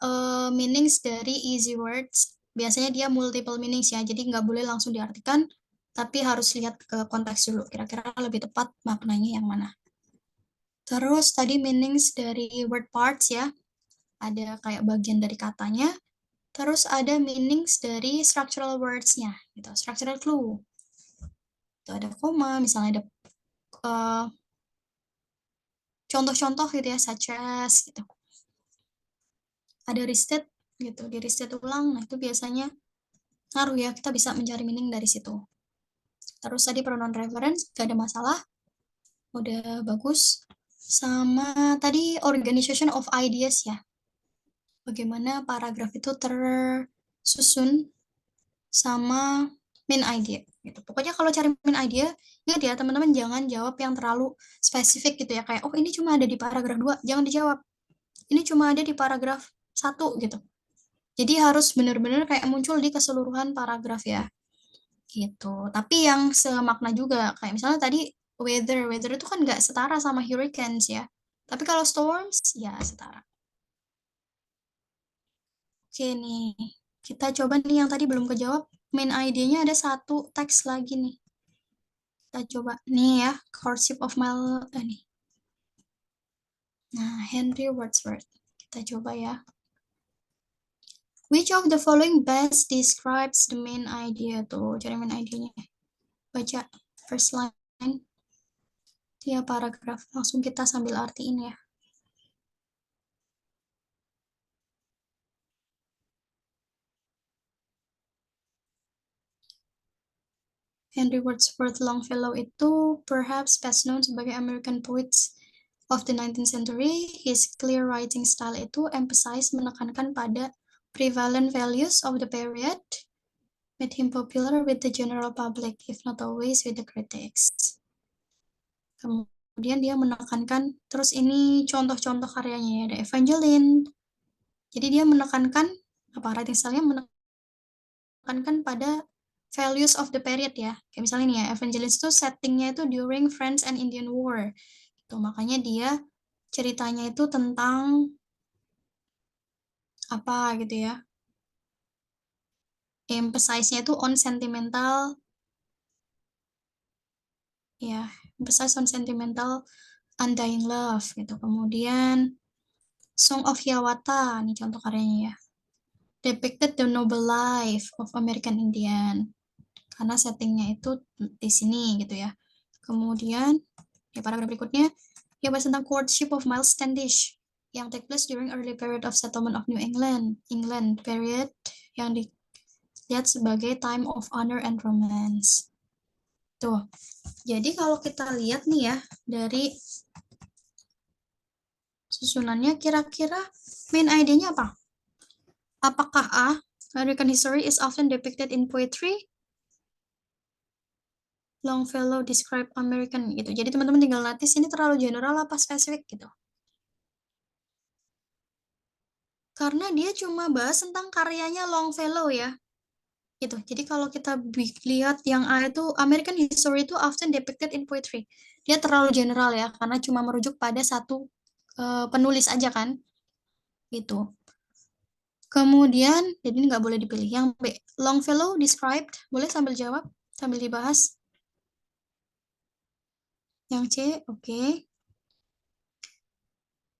meanings dari easy words, biasanya dia multiple meanings ya, jadi nggak boleh langsung diartikan, tapi harus lihat ke konteks dulu, kira-kira lebih tepat maknanya yang mana. Terus tadi meanings dari word parts ya, ada kayak bagian dari katanya, terus ada meanings dari structural words-nya, gitu, structural clue. Itu ada koma, misalnya ada contoh-contoh gitu ya, such as, gitu. Ada restate, gitu, di restate ulang, nah itu biasanya ngaruh ya, kita bisa mencari meaning dari situ. Terus tadi pronoun reference, gak ada masalah, udah bagus. Sama tadi organization of ideas ya, bagaimana paragraf itu tersusun sama main idea gitu. Pokoknya kalau cari main idea, ingat ya teman-teman jangan jawab yang terlalu spesifik gitu ya, kayak oh ini cuma ada di paragraf 2, jangan dijawab. Ini cuma ada di paragraf 1 gitu. Jadi harus benar-benar kayak muncul di keseluruhan paragraf ya. Gitu. Tapi yang semakna juga, kayak misalnya tadi weather itu kan nggak setara sama hurricanes ya. Tapi kalau storms ya setara. Oke nih, kita coba nih yang tadi belum kejawab. Main idenya ada satu teks lagi nih. Kita coba nih ya, Courtship of nih. Nah, Henry Wadsworth. Kita coba ya. Which of the following best describes the main idea? Tuh, cari main idenya. Baca first line. Dia paragraf. Langsung kita sambil artiin ya. Henry Wadsworth Longfellow itu perhaps best known sebagai American poet of the 19th century. His clear writing style itu emphasize menekankan pada prevalent values of the period, made him popular with the general public, if not always with the critics. Kemudian dia menekankan, terus ini contoh-contoh karyanya ya, ada Evangeline. Jadi dia menekankan, apa writing style-nya menekankan pada values of the period ya. Kayak misalnya nih ya, Evangelist itu settingnya itu during French and Indian War. Tuh, makanya dia ceritanya itu tentang apa gitu ya. Emphasize-nya itu on sentimental, ya, emphasize on sentimental undying love gitu. Kemudian Song of Hiawatha, ini contoh karyanya ya. Depicted the noble life of American Indian. Karena settingnya itu di sini gitu ya. Kemudian, ya paragraf berikutnya, dia bahas tentang courtship of Miles Standish yang take place during early period of settlement of New England, England period yang dilihat sebagai time of honor and romance. Tuh, jadi kalau kita lihat nih ya, dari susunannya kira-kira main idenya apa? Apakah A, American history is often depicted in poetry? Longfellow describe American gitu. Jadi teman-teman tinggal notice ini terlalu general apa spesifik gitu. Karena dia cuma bahas tentang karyanya Longfellow ya. Gitu. Jadi kalau kita lihat yang A itu American history itu often depicted in poetry. Dia terlalu general ya karena cuma merujuk pada satu penulis aja kan. Gitu. Kemudian, jadi ini nggak boleh dipilih. Yang B, Longfellow described, boleh sambil jawab, sambil dibahas. Yang C, oke.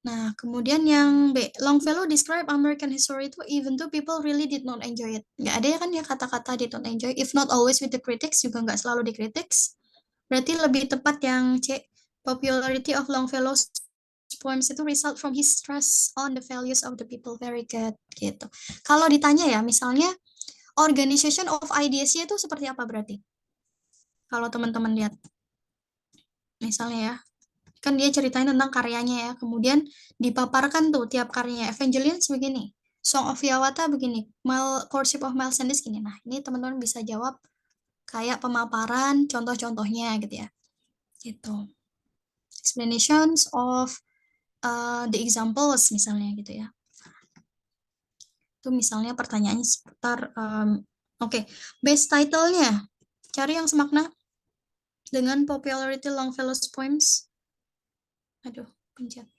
Nah, kemudian yang B, Longfellow describe American history itu even though people really did not enjoy it. Nggak ada ya kan ya kata-kata did not enjoy, if not always with the critics, juga nggak selalu dikritik. Berarti lebih tepat yang C, popularity of Longfellow's poems itu result from his stress on the values of the people. Very good, gitu. Kalau ditanya ya, misalnya, organization of ideas-nya itu seperti apa berarti? Kalau teman-teman lihat, misalnya ya, kan dia ceritain tentang karyanya ya, kemudian dipaparkan tuh tiap karyanya. Evangeline begini, Song of Hiawatha begini, Courtship of Miles Sandys gini. Nah, ini teman-teman bisa jawab kayak pemaparan contoh-contohnya gitu ya. Gitu. Explanations of the examples misalnya gitu ya. Itu misalnya pertanyaannya seputar oke, best title-nya. Cari yang semakna dengan popularity Longfellow's poems. Aduh, pencet.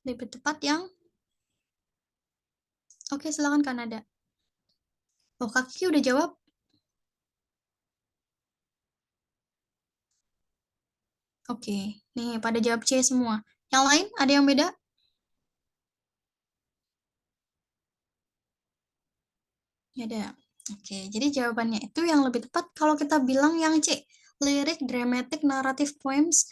Lebih tepat yang oke, silakan Kanada. Oh, Kaki udah jawab. Oke, nih pada jawab C semua. Yang lain ada yang beda? Ya ada. Oke, jadi jawabannya itu yang lebih tepat kalau kita bilang yang C. Lirik, dramatic, narrative poems.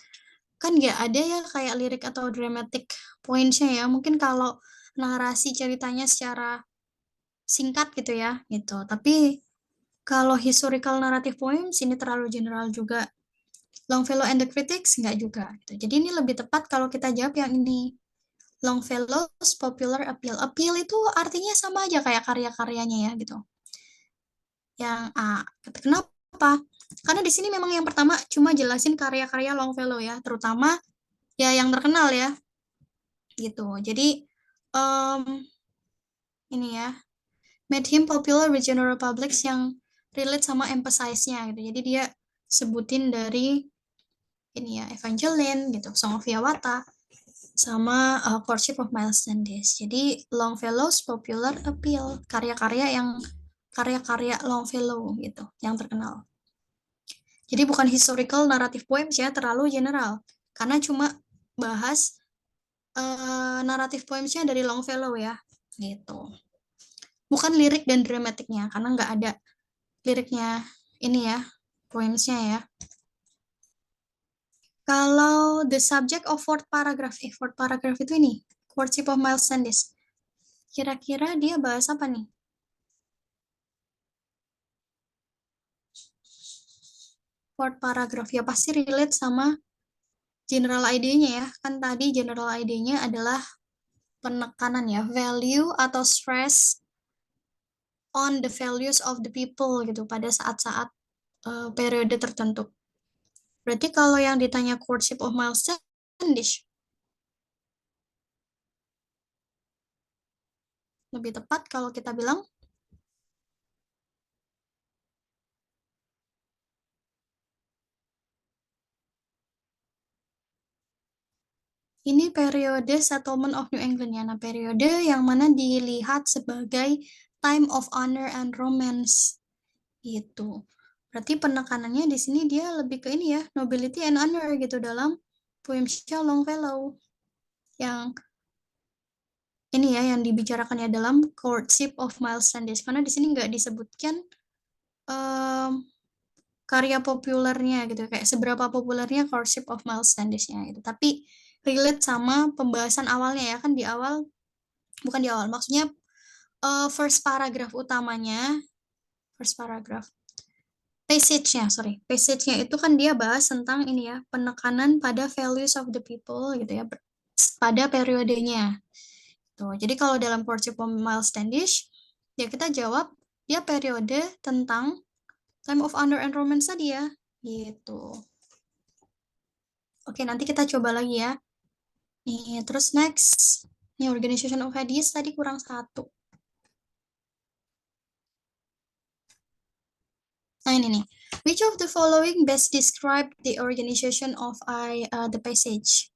Kan nggak ada ya kayak lirik atau dramatic points-nya ya. Mungkin kalau narasi ceritanya secara singkat gitu ya, gitu. Tapi kalau historical narrative poems ini terlalu general juga. Longfellow and the Critics nggak juga. Gitu. Jadi ini lebih tepat kalau kita jawab yang ini. Longfellow's popular appeal. Appeal itu artinya sama aja kayak karya-karyanya ya gitu. Yang A. Kenapa? Karena di sini memang yang pertama cuma jelasin karya-karya Longfellow ya, terutama ya yang terkenal ya. Gitu. Jadi ini ya, made him popular with general publics yang relate sama emphasize-nya gitu. Jadi dia sebutin dari ini ya, Evangeline gitu, Song of Hiawatha, sama Courtship of Miles Standish. Jadi Longfellow's popular appeal, karya-karya Longfellow gitu, yang terkenal. Jadi bukan historical narrative poems ya, terlalu general. Karena cuma bahas narrative poemsnya dari Longfellow ya, gitu. Bukan lirik dan dramatiknya, karena nggak ada liriknya ini ya, poemsnya ya. Kalau the subject of fourth paragraph itu ini, Courtship of Miles Standish. Kira-kira dia bahas apa nih? Fourth paragraph ya pasti relate sama general idea-nya ya. Kan tadi general idea-nya adalah penekanan ya, value atau stress on the values of the people gitu pada saat-saat periode tertentu. Berarti kalau yang ditanya Courtship of Miles Standish, lebih tepat kalau kita bilang Ini periode settlement of New England ya. Nah, periode yang mana dilihat sebagai time of honor and romance. Gitu. Berarti penekanannya di sini dia lebih ke ini ya, nobility and honor gitu dalam poemsnya Longfellow. Yang ini ya yang dibicarakan ya dalam Courtship of Miles Standish. Karena di sini nggak disebutkan karya populernya gitu, kayak seberapa populernya Courtship of Miles Standish-nya gitu. Tapi relate sama pembahasan awalnya ya, kan di awal, bukan di awal, maksudnya first paragraph utamanya, first paragraph, passage-nya, sorry, passage-nya itu kan dia bahas tentang ini ya, penekanan pada values of the people gitu ya, pada periodenya. Tuh, jadi kalau dalam Courtship of Miles Standish, ya kita jawab dia periode tentang time of honor and romance tadi ya, gitu. Oke, nanti kita coba lagi ya. Nih, terus next. Nih, Organization of Ideas tadi kurang satu. Nah, ini nih. Which of the following best describe the organization of the passage?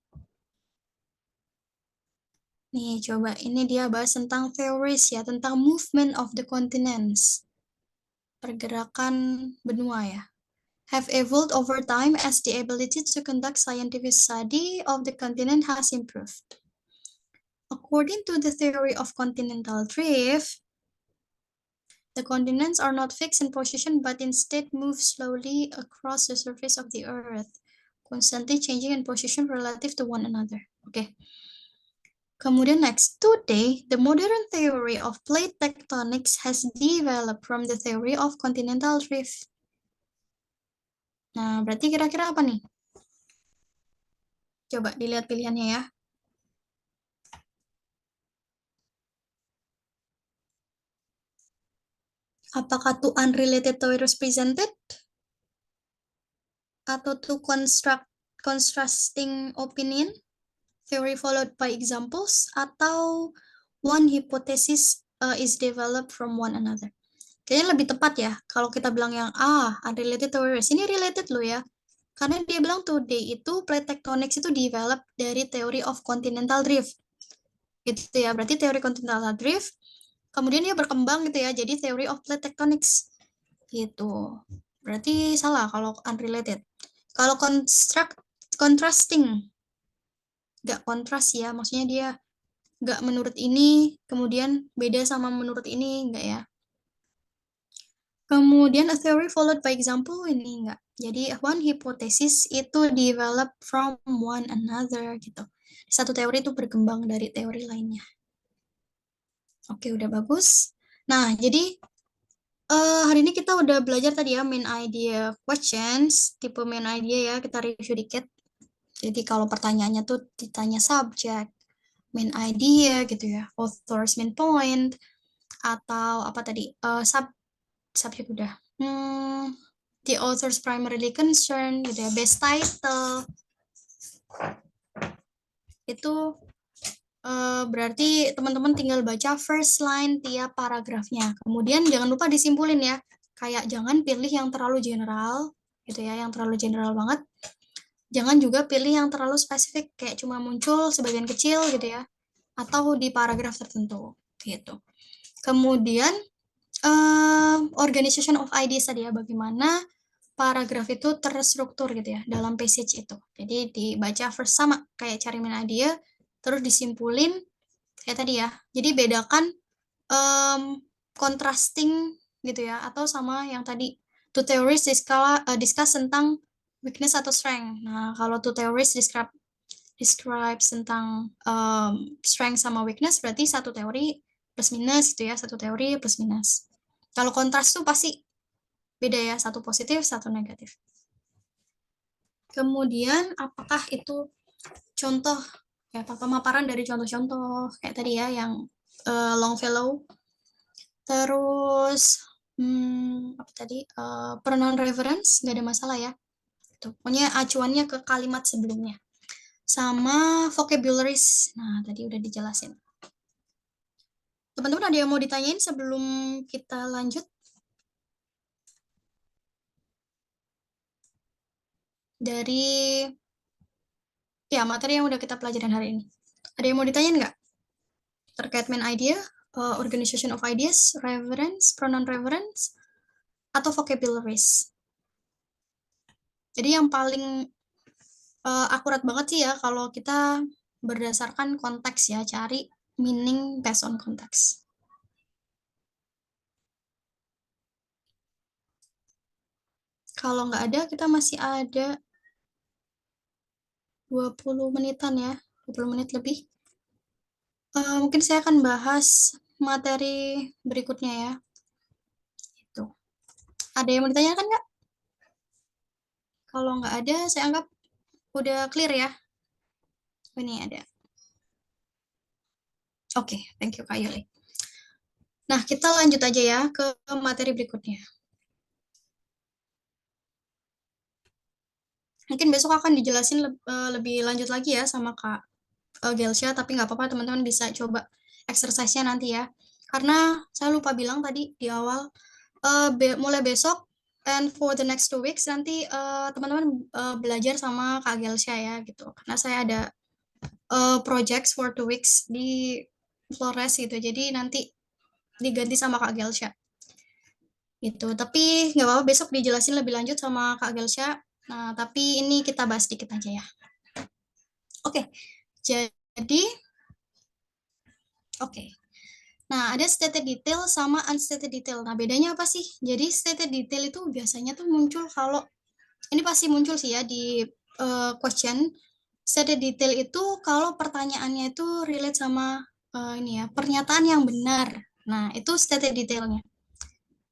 Nih, coba. Ini dia bahas tentang theories ya, tentang movement of the continents. Pergerakan benua ya. Have evolved over time as the ability to conduct scientific study of the continent has improved. According to the theory of continental drift, the continents are not fixed in position but instead move slowly across the surface of the earth, constantly changing in position relative to one another. Okay. Kemudian next, today, the modern theory of plate tectonics has developed from the theory of continental drift. Nah, berarti kira-kira apa nih? Coba dilihat pilihannya ya. Apakah to unrelated theories presented? Atau to construct contrasting opinion? Theory followed by examples? Atau one hypothesis is developed from one another? Kayaknya lebih tepat ya kalau kita bilang yang unrelated theories. Ini related loh ya. Karena dia bilang today itu plate tectonics itu develop dari theory of continental drift. Gitu ya. Berarti teori continental drift kemudian dia berkembang gitu ya jadi theory of plate tectonics. Gitu. Berarti salah kalau unrelated. Kalau contrasting nggak kontras ya, maksudnya dia nggak menurut ini, kemudian beda sama menurut ini, nggak ya. Kemudian a theory followed by example, ini nggak. Jadi one hypothesis itu develop from one another gitu. Satu teori itu berkembang dari teori lainnya. Oke, udah bagus. Nah, jadi hari ini kita udah belajar tadi ya main idea questions, tipe main idea ya, kita review dikit. Jadi kalau pertanyaannya tuh ditanya subject, main idea gitu ya, author's main point, atau apa tadi, subjek udah. The author's primarily concern gitu ya, best title, itu berarti teman-teman tinggal baca first line tiap paragrafnya. Kemudian jangan lupa disimpulin ya, kayak jangan pilih yang terlalu general gitu ya, yang terlalu general banget. Jangan juga pilih yang terlalu spesifik, kayak cuma muncul sebagian kecil gitu ya, atau di paragraf tertentu gitu. Kemudian organization of ideas tadi ya, bagaimana paragraf itu terstruktur gitu ya dalam passage itu. Jadi dibaca first sama kayak cari main idea, terus disimpulin kayak tadi ya. Jadi bedakan contrasting gitu ya, atau sama yang tadi two theories discuss tentang weakness atau strength. Nah, kalau two theories describe tentang strength sama weakness, berarti satu teori plus minus gitu ya, satu teori plus minus. Kalau kontras tuh pasti beda ya, satu positif, satu negatif. Kemudian apakah itu contoh ya, pemaparan dari contoh-contoh kayak tadi ya yang Longfellow. Terus apa tadi, pronoun reference nggak ada masalah ya. Tuh, pokoknya acuannya ke kalimat sebelumnya. Sama vocabularies. Nah, tadi udah dijelasin. Teman-teman ada yang mau ditanyain sebelum kita lanjut? Dari Ya, materi yang udah kita pelajarin hari ini. Ada yang mau ditanyain nggak? Terkait main idea, organization of ideas, reference, pronoun reference, atau vocabularies. Jadi yang paling akurat banget sih ya kalau kita berdasarkan konteks ya, cari meaning based on konteks. Kalau nggak ada, kita masih ada 20 menitan ya, 20 menit lebih. Mungkin saya akan bahas materi berikutnya ya. Itu. Ada yang mau ditanyakan nggak? Kalau nggak ada, saya anggap udah clear ya. Ini ada. Oke, thank you Kak Yuli. Nah, kita lanjut aja ya ke materi berikutnya. Mungkin besok akan dijelasin lebih lanjut lagi ya sama Kak Gelsha, tapi nggak apa-apa teman-teman bisa coba exercise-nya nanti ya. Karena saya lupa bilang tadi di awal, mulai besok and for the next 2 weeks nanti teman-teman belajar sama Kak Gelsha ya gitu. Karena saya ada projects for 2 weeks di Flores gitu. Jadi nanti diganti sama Kak Gelsha. Gitu. Tapi nggak apa-apa besok dijelasin lebih lanjut sama Kak Gelsha. Nah, tapi ini kita bahas dikit aja ya. Oke, jadi oke. Nah, ada stated detail sama unstated detail. Nah, bedanya apa sih? Jadi stated detail itu biasanya tuh muncul kalau ini pasti muncul sih ya di question. Stated detail itu kalau pertanyaannya itu relate sama ini ya, pernyataan yang benar. Nah, itu stated detailnya.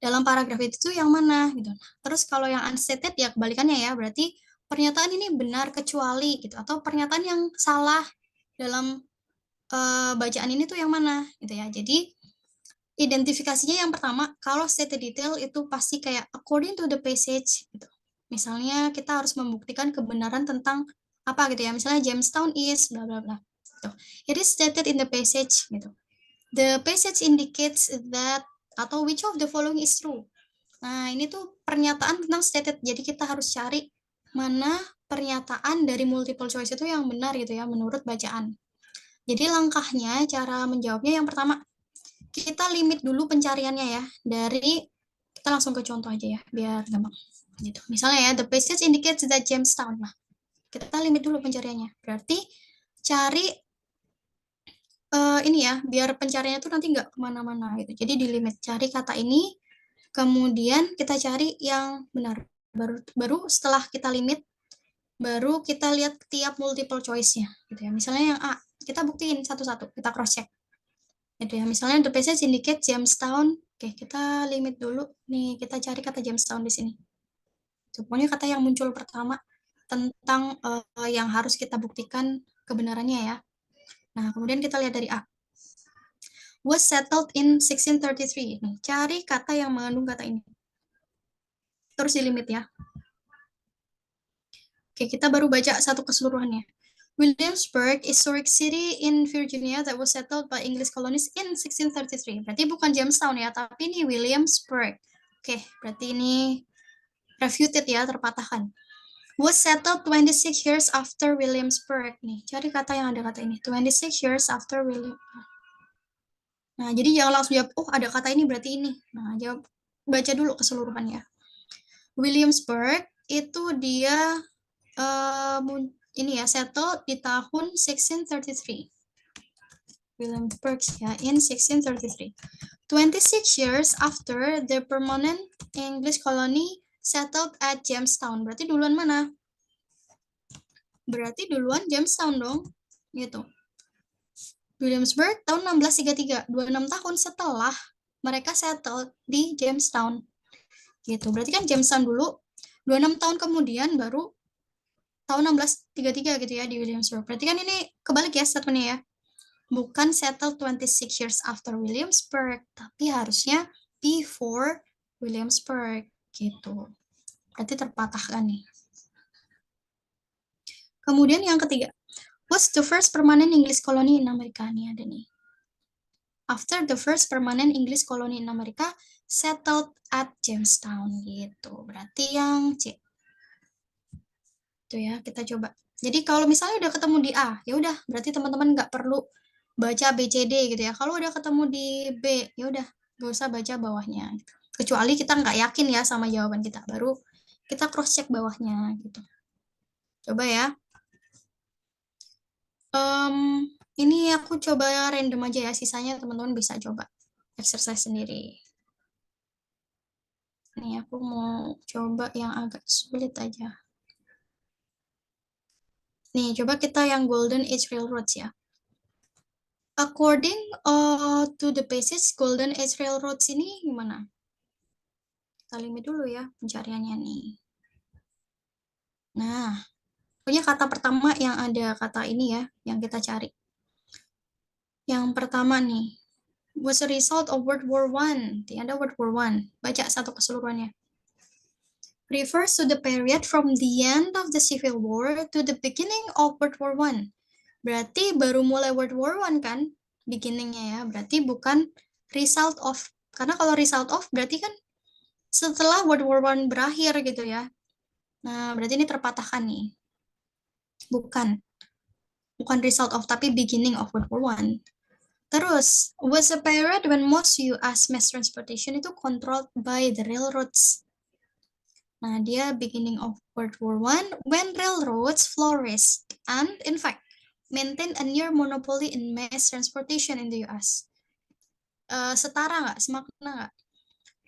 Dalam paragraf itu tuh yang mana gitu. Terus kalau yang unstated ya kebalikannya ya, berarti pernyataan ini benar kecuali gitu atau pernyataan yang salah dalam bacaan ini tuh yang mana gitu ya. Jadi identifikasinya yang pertama, kalau stated detail itu pasti kayak according to the passage gitu. Misalnya kita harus membuktikan kebenaran tentang apa gitu ya. Misalnya Jamestown is bla bla bla. Gitu. It is stated in the passage gitu. The passage indicates that atau which of the following is true. Nah, ini tuh pernyataan tentang stated. Jadi kita harus cari mana pernyataan dari multiple choice itu yang benar gitu ya menurut bacaan. Jadi langkahnya cara menjawabnya yang pertama kita limit dulu pencariannya ya dari kita langsung ke contoh aja ya biar gampang gitu. Misalnya ya the passage indicates that Jamestown. Nah, kita limit dulu pencariannya. Berarti cari ini ya biar pencariannya tuh nanti nggak kemana-mana gitu. Jadi di limit cari kata ini, kemudian kita cari yang benar. Baru setelah kita limit, baru kita lihat tiap multiple choice-nya gitu ya. Misalnya yang A, kita buktiin satu-satu, kita cross check. Gitu ya. Misalnya the passage indicate Jamestown. Oke, kita limit dulu. Nih, kita cari kata Jamestown di sini. Pokoknya kata yang muncul pertama tentang yang harus kita buktikan kebenarannya ya. Nah, kemudian kita lihat dari A. Was settled in 1633. Nih, cari kata yang mengandung kata ini. Terus di limit ya. Oke, kita baru baca satu keseluruhannya. Williamsburg, historic city in Virginia that was settled by English colonists in 1633. Berarti bukan Jamestown ya, tapi ini Williamsburg. Oke, berarti ini refuted ya, terpatahkan. Was settled 26 years after Williamsburg. Nih, cari kata yang ada kata ini. 26 years after William. Nah, jadi jangan langsung jawab, oh ada kata ini berarti ini. Nah, jawab, baca dulu keseluruhannya. Williamsburg itu dia ini ya settle di tahun 1633. Williamsburg ya in 1633. 26 years after the permanent English colony settled at Jamestown. Berarti duluan mana? Berarti duluan Jamestown dong. Gitu. Williamsburg tahun 1633, 26 tahun setelah mereka settle di Jamestown. Gitu. Berarti kan Jamestown dulu, 26 tahun kemudian baru tahun 1633 gitu ya di Williamsburg. Berarti kan ini kebalik ya statementnya ya. Bukan settle 26 years after Williamsburg, tapi harusnya before Williamsburg gitu. Berarti terpatahkan nih. Kemudian yang ketiga, what's the first permanent English colony in America? Nih ada nih. After the first permanent English colony in America settled at Jamestown gitu. Berarti yang C. Itu ya, kita coba Jadi kalau misalnya udah ketemu di A, ya udah berarti teman-teman nggak perlu baca B, C, D gitu ya. Kalau udah ketemu di B, ya udah nggak usah baca bawahnya. Gitu. Kecuali kita nggak yakin ya sama jawaban kita, baru kita cross check bawahnya gitu. Coba ya. Ini aku coba random aja ya, sisanya teman-teman bisa coba exercise sendiri. Nih aku mau coba yang agak sulit aja. Nih coba kita yang Golden Age Railroads ya. According to the passage Golden Age Railroads ini gimana? Kita limit dulu ya pencariannya nih. Nah, punya kata pertama yang ada kata ini ya, yang kita cari. Yang pertama nih, was a result of World War I. Ada World War I. Baca satu keseluruhannya. Refers to the period from the end of the Civil War to the beginning of World War I. Berarti baru mulai World War I kan? Beginningnya ya. Berarti bukan result of. Karena kalau result of berarti kan setelah World War I berakhir gitu ya. Nah, berarti ini terpatahkan nih. Bukan. Bukan result of, tapi beginning of World War I. Terus, was a period when most US mass transportation itu controlled by the railroads. Nah, dia beginning of World War I when railroads flourished and, in fact, maintained a near monopoly in mass transportation in the US. Setara nggak? Semakna nggak?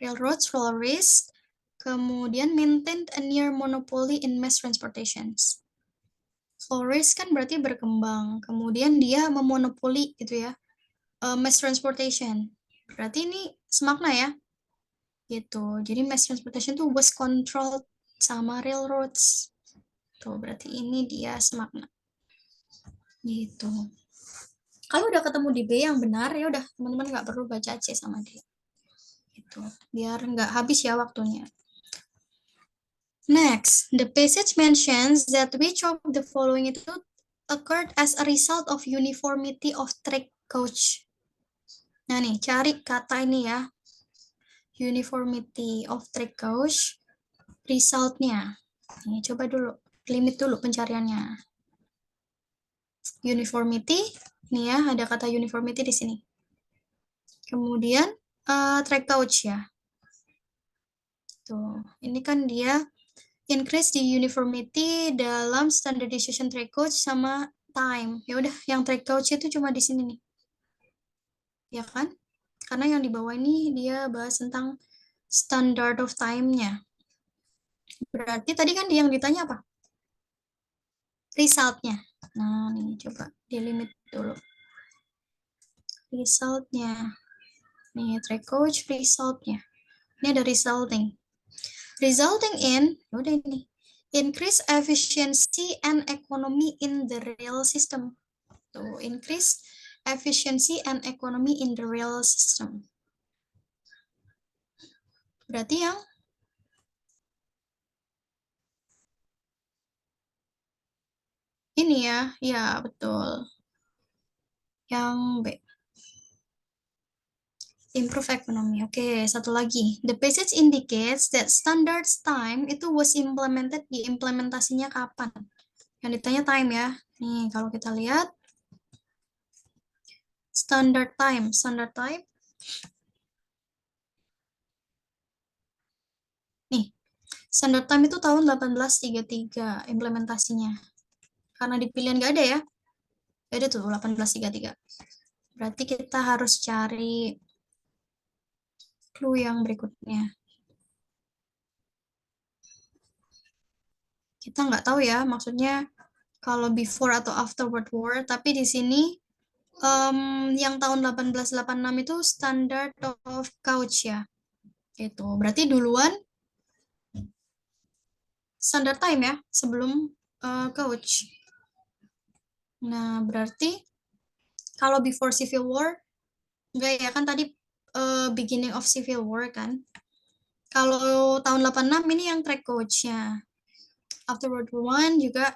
Railroads flourished, kemudian maintained a near monopoly in mass transportations. Flourish kan berarti berkembang, kemudian dia memonopoli gitu ya, mass transportation. Berarti ini semakna ya, gitu. Jadi mass transportation tuh was controlled sama railroads. Tuh, berarti ini dia semakna. Gitu. Kalau udah ketemu di B yang benar, ya udah teman-teman nggak perlu baca C sama D. Gitu. Biar nggak habis ya waktunya. Next, the passage mentions that which of the following itu occurred as a result of uniformity of track coach. Nah nih, cari kata ini ya. Uniformity of track coach, resultnya. Nih, coba dulu, limit dulu pencariannya. Uniformity, nih ya, ada kata uniformity di sini. Kemudian, track coach ya. Tuh, ini kan dia increase di uniformity dalam standardization track coach sama time. Ya udah, yang track coach itu cuma di sini nih. Ya kan? Karena yang di bawah ini dia bahas tentang standard of time-nya. Berarti tadi kan yang ditanya apa? Result-nya. Nah, nih coba di limit dulu. Result-nya. Nih, track coach result-nya. Ini ada resulting. Resulting in, udah ini, increase efficiency and economy in the rail system. Tuh, increase efficiency and economy in the rail system. Berarti yang ini ya betul. Yang B. Improve economy. Oke, satu lagi. The passage indicates that standards time itu was implemented, diimplementasinya kapan? Yang ditanya time ya. Nih, kalau kita lihat standard time. Nih, standard time itu tahun 1833 implementasinya. Karena di pilihan nggak ada ya. Nggak ada tuh 1833. Berarti kita harus cari clue yang berikutnya. Kita nggak tahu ya, maksudnya kalau before atau after World War, tapi di sini yang tahun 1886 itu standard of couch ya. Itu berarti duluan standard time ya, sebelum couch. Nah, berarti kalau before Civil War, enggak ya kan tadi beginning of Civil War kan. Kalau tahun 86 ini yang track coach-nya. After World War I juga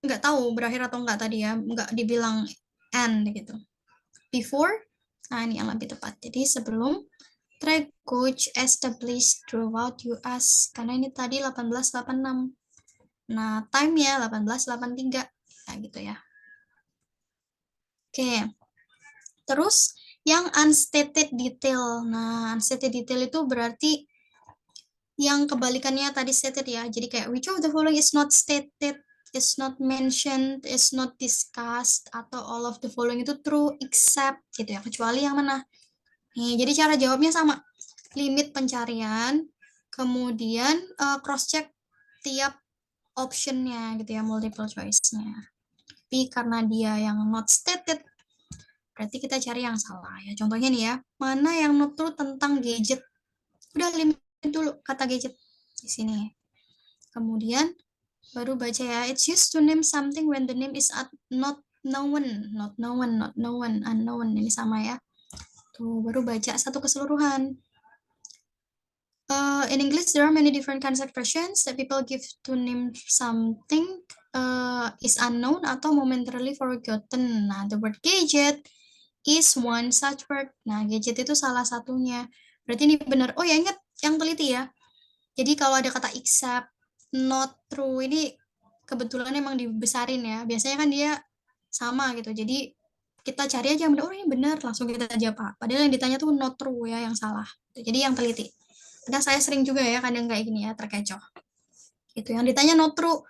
nggak tahu berakhir atau enggak tadi ya, nggak dibilang end gitu. Before, nah ini yang lebih tepat. Jadi sebelum track coach established throughout US, karena ini tadi 1886. Nah, time-nya 18.83. Nah, gitu ya. Oke. Terus yang unstated detail. Nah, unstated detail itu berarti yang kebalikannya tadi stated ya. Jadi kayak which of the following is not stated, is not mentioned, is not discussed, atau all of the following itu true except gitu ya. Kecuali yang mana? Nih, jadi cara jawabnya sama. Limit pencarian, kemudian cross check tiap optionnya gitu ya, multiple choice-nya. Tapi karena dia yang not stated, berarti kita cari yang salah ya. Contohnya nih ya, mana yang not true tentang gadget. Udah limit dulu kata gadget di sini. Kemudian baru baca ya, it's used to name something when the name is not known, not known, not known, unknown. Ini sama ya. Tuh, baru baca satu keseluruhan. In English, there are many different kinds of expressions that people give to name something is unknown atau momentarily forgotten. Nah, the word gadget is one such word. Nah, gadget itu salah satunya. Berarti ini benar. Oh ya, ingat yang teliti ya. Jadi kalau ada kata except, not true, ini kebetulan emang dibesarin ya. Biasanya kan dia sama gitu. Jadi kita cari aja, oh ini benar, langsung kita jawab. Padahal yang ditanya tuh not true ya, yang salah. Jadi yang teliti. Kadang saya sering juga ya, kadang kayak gini ya, terkecoh. Gitu, yang ditanya not true,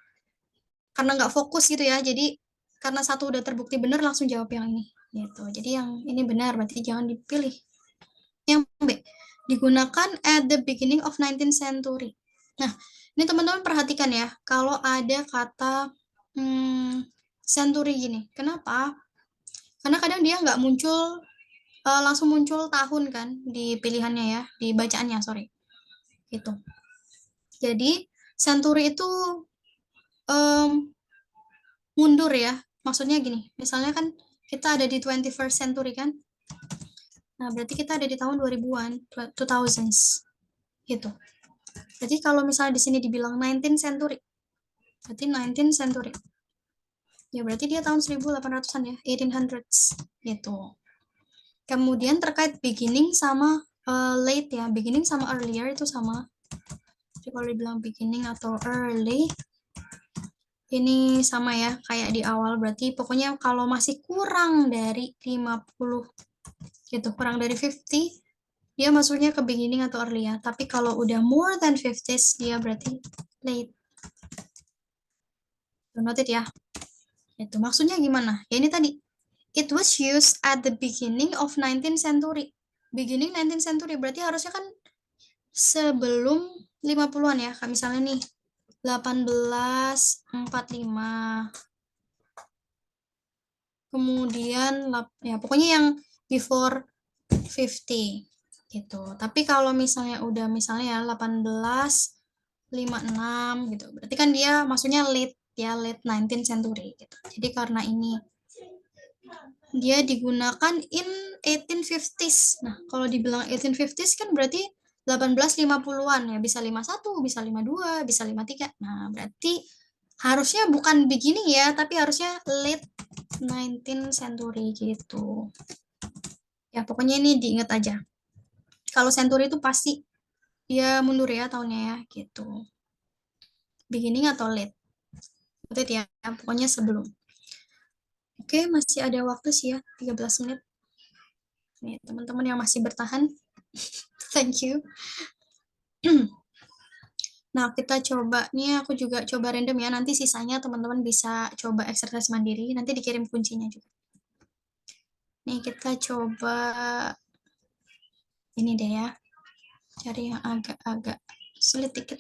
karena nggak fokus gitu ya, jadi karena satu udah terbukti benar, langsung jawab yang ini. Gitu. Jadi yang ini benar, berarti jangan dipilih. Yang B, digunakan at the beginning of 19th century. Nah, ini teman-teman perhatikan ya, kalau ada kata century gini, kenapa? Karena kadang dia nggak muncul, langsung muncul tahun kan, di pilihannya ya, di bacaannya, sorry. Gitu. Jadi, century itu mundur ya. Maksudnya gini, misalnya kan kita ada di 21st century kan. Nah, berarti kita ada di tahun 2000-an, 2000s. Gitu. Jadi kalau misalnya di sini dibilang 19th century, berarti 19th century. Ya berarti dia tahun 1800-an ya, 1800s. Gitu. Kemudian terkait beginning sama late ya, beginning sama earlier itu sama. Jadi kalau dibilang beginning atau early, ini sama ya, kayak di awal. Berarti pokoknya kalau masih kurang dari 50, gitu, kurang dari 50, dia masuknya ke beginning atau early ya. Tapi kalau udah more than 50s, dia berarti late. Noted ya. Itu maksudnya gimana? Ya ini tadi. It was used at the beginning of 19th century. Beginning 19th century berarti harusnya kan sebelum 50-an ya. Kayak misalnya nih 1845. Kemudian ya pokoknya yang before 50 gitu. Tapi kalau misalnya udah misalnya ya 1856 gitu. Berarti kan dia maksudnya late ya, late 19th century gitu. Jadi karena ini dia digunakan in 1850s. Nah, kalau dibilang 1850s kan berarti 1850-an ya, bisa 51, bisa 52, bisa 53. Nah, berarti harusnya bukan beginning ya, tapi harusnya late 19th century gitu. Ya, pokoknya ini diingat aja. Kalau century itu pasti dia mundur ya tahunnya ya, gitu. Beginning atau late. Itu ya, pokoknya sebelum. Oke, masih ada waktu sih ya, 13 menit. Nih, teman-teman yang masih bertahan, thank you. Nah, kita coba, nih aku juga coba random ya, nanti sisanya teman-teman bisa coba exercise mandiri, nanti dikirim kuncinya juga. Nih, kita coba ini deh ya, cari yang agak-agak sulit dikit.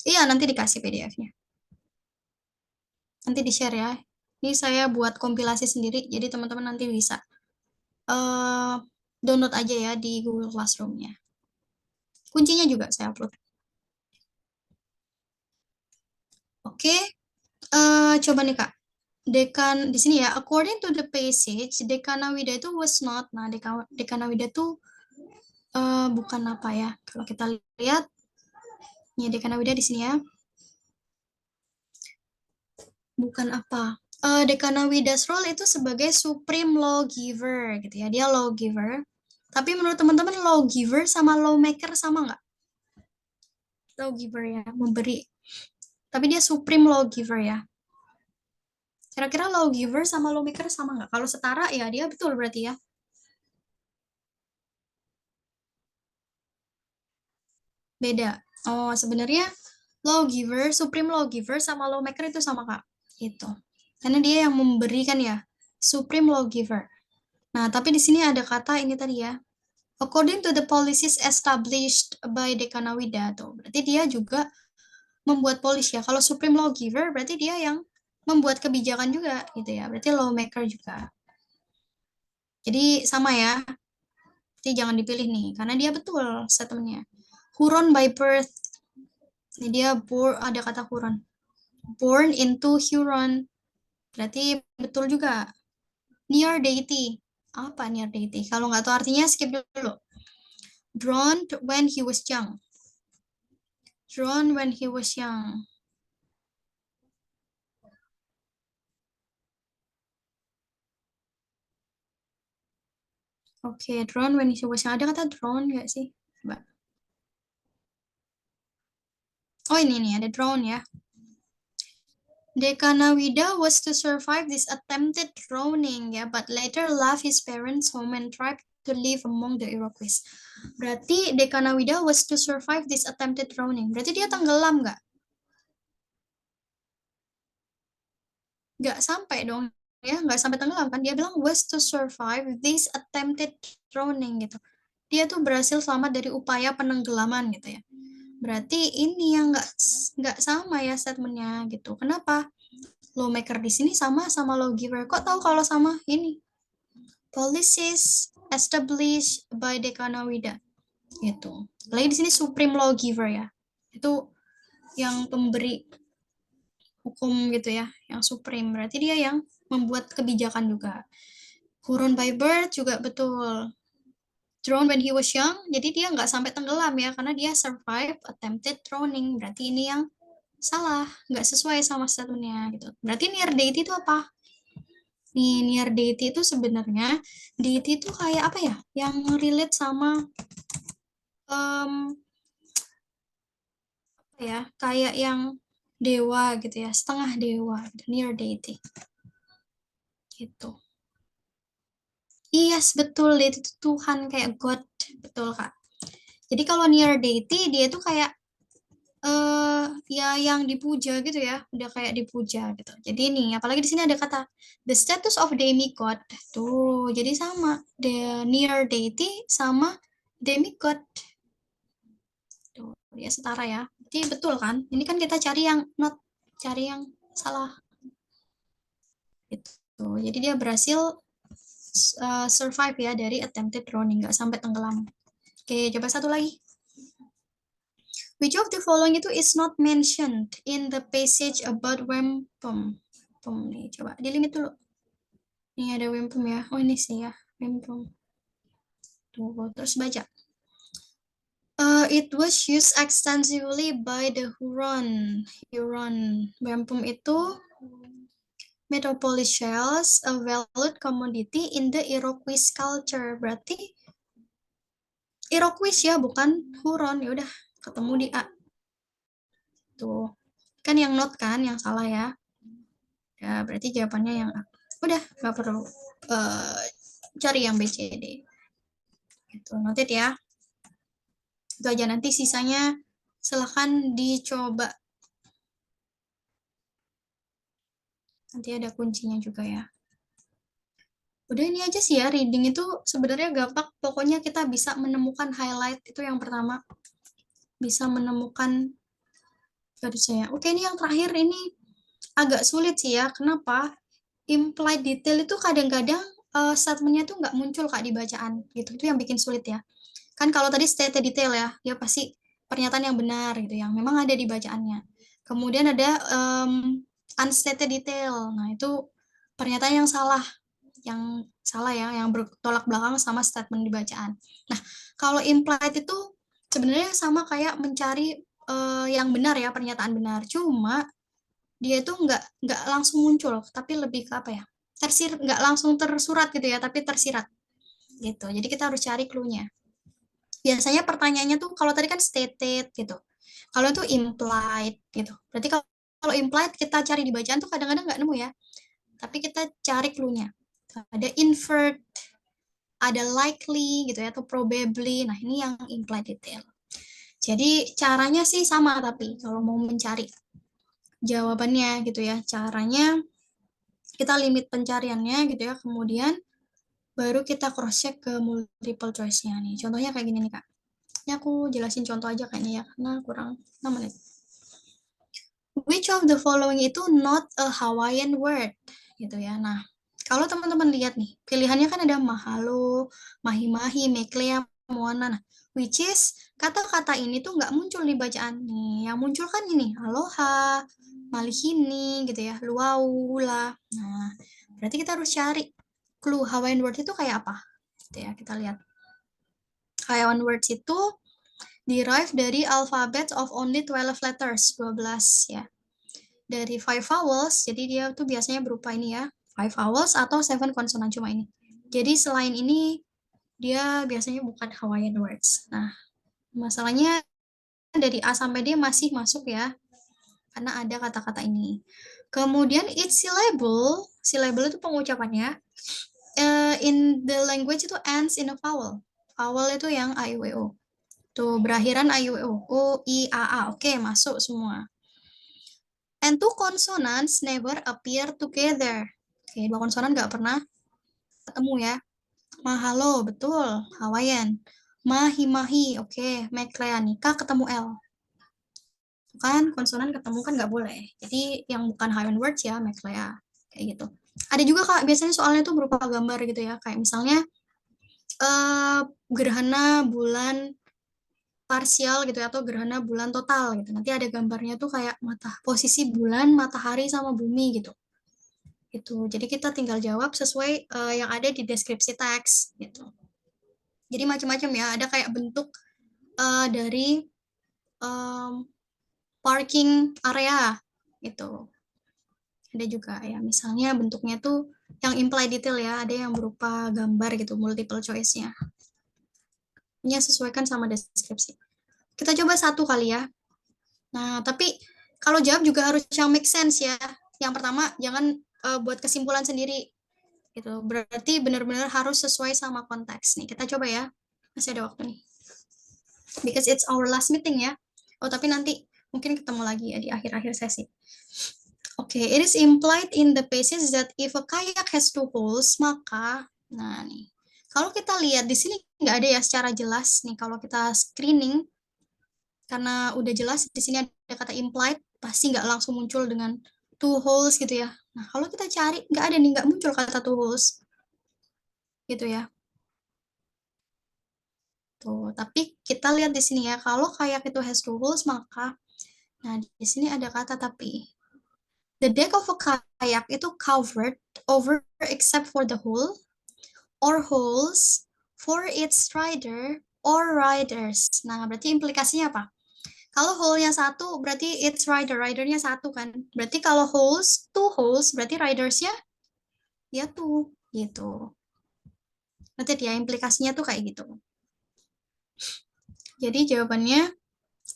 Iya, nanti dikasih PDF-nya. Nanti di-share ya. Ini saya buat kompilasi sendiri, jadi teman-teman nanti bisa download aja ya di Google Classroom-nya. Kuncinya juga saya upload. Oke, coba nih Kak. Dekan di sini ya, according to the passage, Dekanawida itu was not. Nah, Dekanawida itu bukan apa ya? Kalau kita lihat, ya Dekanawida di sini ya, bukan apa? Dekanawida's role itu sebagai supreme lawgiver gitu ya. Dia lawgiver. Tapi menurut teman-teman lawgiver sama lawmaker sama nggak? lawgiver ya, memberi. Tapi dia supreme lawgiver ya. Kira-kira lawgiver sama lawmaker sama nggak? Kalau setara ya dia betul berarti ya. Beda. Oh, sebenarnya lawgiver, supreme lawgiver sama lawmaker itu sama, Kak. Itu. Karena dia yang memberikan ya, supreme lawgiver. Nah, tapi di sini ada kata ini tadi ya. According to the policies established by Dekanawida tuh. Berarti dia juga membuat policy ya. Kalau supreme lawgiver berarti dia yang membuat kebijakan juga gitu ya. Berarti lawmaker juga. Jadi sama ya. Jadi jangan dipilih nih karena dia betul statementnya. Huron by birth. Ini dia ada kata Huron. Born into Huron. Berarti betul juga. Near deity. Apa near deity? Kalau nggak tahu artinya skip dulu. Drawn when he was young. Drawn when he was young. Oke, drawn when he was young. Ada kata drawn nggak sih? Coba. Oh ini nih, ada drawn ya. Dekanawida was to survive this attempted drowning ya, but later left his parents' home and tried to live among the Iroquois. Berarti Dekanawida was to survive this attempted drowning. Berarti dia tenggelam nggak? Nggak sampai dong ya, nggak sampai tenggelam kan? Dia bilang was to survive this attempted drowning gitu. Dia tuh berhasil selamat dari upaya penenggelaman gitu ya. Berarti ini yang nggak sama ya statementnya gitu. Kenapa? Lawmaker di sini sama lawgiver. Kok tahu kalau sama? Ini policies established by Dekanawida gitu. Lagi di sini supreme lawgiver ya. Itu yang pemberi hukum gitu ya, yang supreme. Berarti dia yang membuat kebijakan juga. Huron by birth juga betul. Drowned when he was young, jadi dia nggak sampai tenggelam ya, karena dia survive attempted drowning. Berarti ini yang salah, nggak sesuai sama statementnya gitu. Berarti near deity itu apa? Nih, near deity itu sebenarnya deity itu kayak apa ya? Yang relate sama apa ya? Kayak yang dewa gitu ya, setengah dewa, gitu. Near deity. Gitu. Yes, betul. Deity itu Tuhan kayak God, betul Kak. Jadi kalau near deity dia itu kayak ya yang dipuja gitu ya, udah kayak dipuja gitu. Jadi ini apalagi di sini ada kata the status of demigod tuh, jadi sama the near deity sama demigod tuh, ya setara ya. Jadi betul kan? Ini kan kita cari yang not, cari yang salah gitu. Jadi dia berhasil survive ya dari attempted drowning, nggak sampai tenggelam. Oke, coba satu lagi. Which of the following itu is not mentioned in the passage about wampum? Nih, coba dilimit dulu. Ini ada wampum ya. Oh ini sih ya, wampum. Tuh, terus baca. It was used extensively by the Huron. Wampum itu metropolis shells, a valued commodity in the Iroquois culture. Berarti Iroquois ya, bukan Huron. Ya udah, ketemu di A. Tuh. Kan yang not kan, yang salah ya. Ya, berarti jawabannya yang A. Udah, nggak perlu cari yang B, C, D. Itu noted ya. Itu aja, nanti sisanya silahkan dicoba. Nanti ada kuncinya juga ya. Udah ini aja sih ya, reading itu sebenarnya gampang. Pokoknya kita bisa menemukan highlight, itu yang pertama. Bisa menemukan garisnya. Oke, ini yang terakhir ini agak sulit sih ya. Kenapa? Implied detail itu kadang-kadang statementnya tuh nggak muncul Kak di bacaan. Gitu. Itu yang bikin sulit ya. Kan kalau tadi stated detail ya, dia pasti pernyataan yang benar gitu, yang memang ada di bacaannya. Kemudian ada unstated detail. Nah, itu pernyataan yang salah ya, yang bertolak belakang sama statement di bacaan. Nah, kalau implied itu sebenarnya sama kayak mencari yang benar ya, pernyataan benar. Cuma dia itu nggak langsung muncul, tapi lebih ke apa ya? Nggak langsung tersurat gitu ya, tapi tersirat gitu. Jadi kita harus cari clue-nya. Biasanya pertanyaannya tuh kalau tadi kan stated gitu. Kalau itu implied gitu. Berarti kalau implied kita cari di bacaan tuh kadang-kadang nggak nemu ya. Tapi kita cari clue-nya. Ada inferred, ada likely gitu ya, atau probably. Nah, ini yang implied detail. Jadi caranya sih sama, tapi kalau mau mencari jawabannya gitu ya, caranya kita limit pencariannya gitu ya, kemudian baru kita cross check ke multiple choice-nya nih. Contohnya kayak gini nih Kak. Ini aku jelasin contoh aja kayaknya ya, karena kurang 6 menit. Which of the following itu not a Hawaiian word? Gitu ya. Nah, kalau teman-teman lihat nih, pilihannya kan ada mahalo, mahi-mahi, meklea, moana. Nah, which is kata-kata ini tuh nggak muncul di bacaan nih. Yang muncul kan ini, aloha, malihini gitu ya, luau, lah. Nah, berarti kita harus cari clue Hawaiian word itu kayak apa. Gitu ya, kita lihat. Hawaiian words itu derived dari alphabet of only 12 letters, 12 ya. Dari 5 vowels, jadi dia tuh biasanya berupa ini ya, 5 vowels atau 7 konsonan, cuma ini. Jadi selain ini, dia biasanya bukan Hawaiian words. Nah, masalahnya dari A sampai D masih masuk ya, karena ada kata-kata ini. Kemudian each syllable itu pengucapannya, in the language itu ends in a vowel. Vowel itu yang A, I, U, E, O. Tuh, berakhiran A, I, U, E, O. O, I, A, A. Oke, masuk semua. And two consonants never appear together. Oke, dua konsonan nggak pernah ketemu ya. Mahalo, betul. Hawaiian. Mahi-mahi, oke. Mekleanika ketemu L. Kan konsonan ketemu kan nggak boleh. Jadi yang bukan Hawaiian words ya, meklea. Kayak gitu. Ada juga Kak, biasanya soalnya tuh berupa gambar gitu ya. Kayak misalnya gerhana bulan parsial gitu ya, atau gerhana bulan total gitu. Nanti ada gambarnya tuh kayak posisi bulan, matahari sama bumi gitu. Gitu. Jadi kita tinggal jawab sesuai yang ada di deskripsi teks gitu. Jadi macam-macam ya, ada kayak bentuk dari parking area gitu. Ada juga ya, misalnya bentuknya tuh yang imply detail ya, ada yang berupa gambar gitu, multiple choice-nya. Ini sesuaikan sama deskripsi. Kita coba satu kali ya. Nah, tapi kalau jawab juga harus yang make sense ya. Yang pertama, jangan buat kesimpulan sendiri. Gitu. Berarti benar-benar harus sesuai sama konteks nih. Kita coba ya. Masih ada waktu nih. Because it's our last meeting ya. Oh, tapi nanti mungkin ketemu lagi ya di akhir-akhir sesi. Oke, it is implied in the passage that if a kayak has two holes, maka, nah nih, kalau kita lihat di sini nggak ada ya secara jelas nih. Kalau kita screening, karena udah jelas di sini ada kata implied, pasti nggak langsung muncul dengan two holes gitu ya. Nah, kalau kita cari, nggak ada nih, nggak muncul kata two holes. Gitu ya. Tuh, tapi kita lihat di sini ya, kalau kayak itu has two holes, maka, nah di sini ada kata tapi. The deck of a kayak itu covered over except for the hole or holes for its rider or riders. Nah, berarti implikasinya apa? Kalau hole-nya satu, berarti its rider, ridernya satu kan. Berarti kalau holes, two holes, berarti ridersnya ya tuh, gitu. Nanti ya, implikasinya tuh kayak gitu. Jadi jawabannya,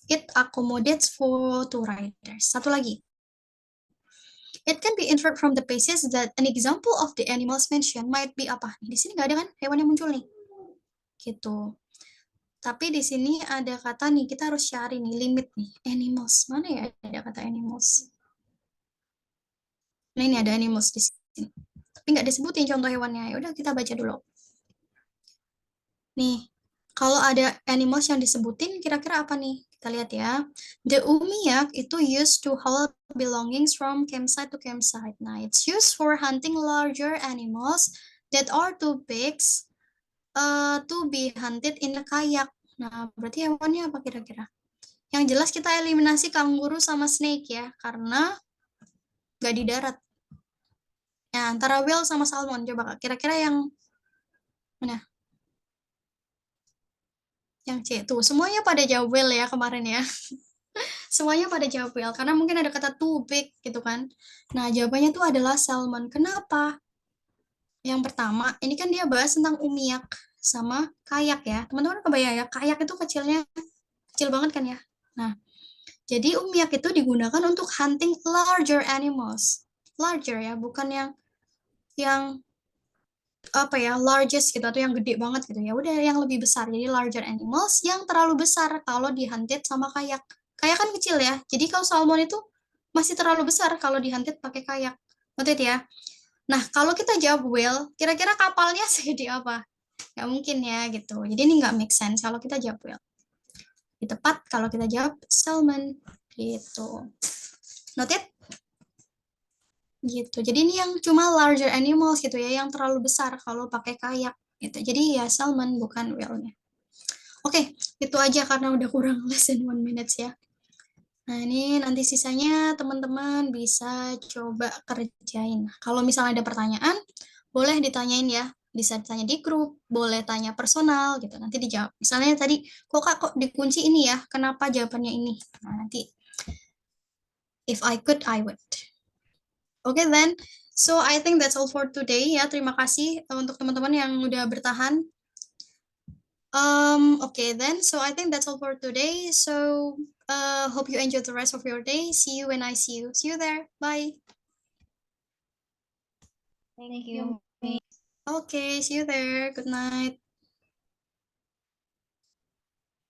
it accommodates for two riders. Satu lagi. It can be inferred from the basis that an example of the animals mentioned might be apa? Di sini nggak ada kan hewan yang muncul nih. Gitu. Tapi di sini ada kata nih, kita harus cari nih, limit nih. Animals. Mana ya ada kata animals? Nah ini ada animals di sini. Tapi nggak disebutin contoh hewannya. Ya udah kita baca dulu. Nih, kalau ada animals yang disebutin, kira-kira apa nih? Kita lihat ya. The umiak itu used to haul belongings from campsite to campsite. Nah, it's used for hunting larger animals that are too big to be hunted in a kayak. Nah, berarti hewannya apa kira-kira? Yang jelas kita eliminasi kanguru sama snake ya, karena nggak di darat. Nah, antara whale sama salmon, coba kira-kira yang mana? Yang C tuh, semuanya pada jawab whale ya kemarin ya. Semuanya pada jawab whale, karena mungkin ada kata too big gitu kan. Nah, jawabannya tuh adalah salmon. Kenapa? Yang pertama, ini kan dia bahas tentang umiak sama kayak ya. Teman-teman kebayang ya, kayak itu kecilnya, kecil banget kan ya. Nah, Jadi umiak itu digunakan untuk hunting larger animals. Larger ya, bukan yang apa ya, largest gitu atau yang gede banget gitu ya. Udah yang lebih besar. Jadi larger animals yang terlalu besar kalau dihunted sama kayak. Kayak kan kecil ya. Jadi kalau salmon itu masih terlalu besar kalau dihunted pakai kayak. Ngerti ya? Nah, kalau kita jawab whale, kira-kira kapalnya segede apa? Nggak mungkin ya gitu. Jadi ini nggak make sense kalau kita jawab whale. Lebih tepat kalau kita jawab salmon gitu. Noted? Gitu. Jadi ini yang cuma larger animals gitu ya, yang terlalu besar kalau pakai kayak gitu. Jadi ya salmon bukan whale-nya. Oke, itu aja karena udah kurang less than 1 minute ya. Nah, ini nanti sisanya teman-teman bisa coba kerjain. Kalau misalnya ada pertanyaan, boleh ditanyain ya. Bisa ditanya di grup, boleh tanya personal gitu. Nanti dijawab. Misalnya tadi, kok dikunci ini ya? Kenapa jawabannya ini? Nah, nanti if I could, I would. Oke, then. So, I think that's all for today ya. Terima kasih untuk teman-teman yang udah bertahan. Okay then. So I think that's all for today. So hope you enjoy the rest of your day. See you when I see you. See you there. Bye. Thank you. Okay, see you there. Good night.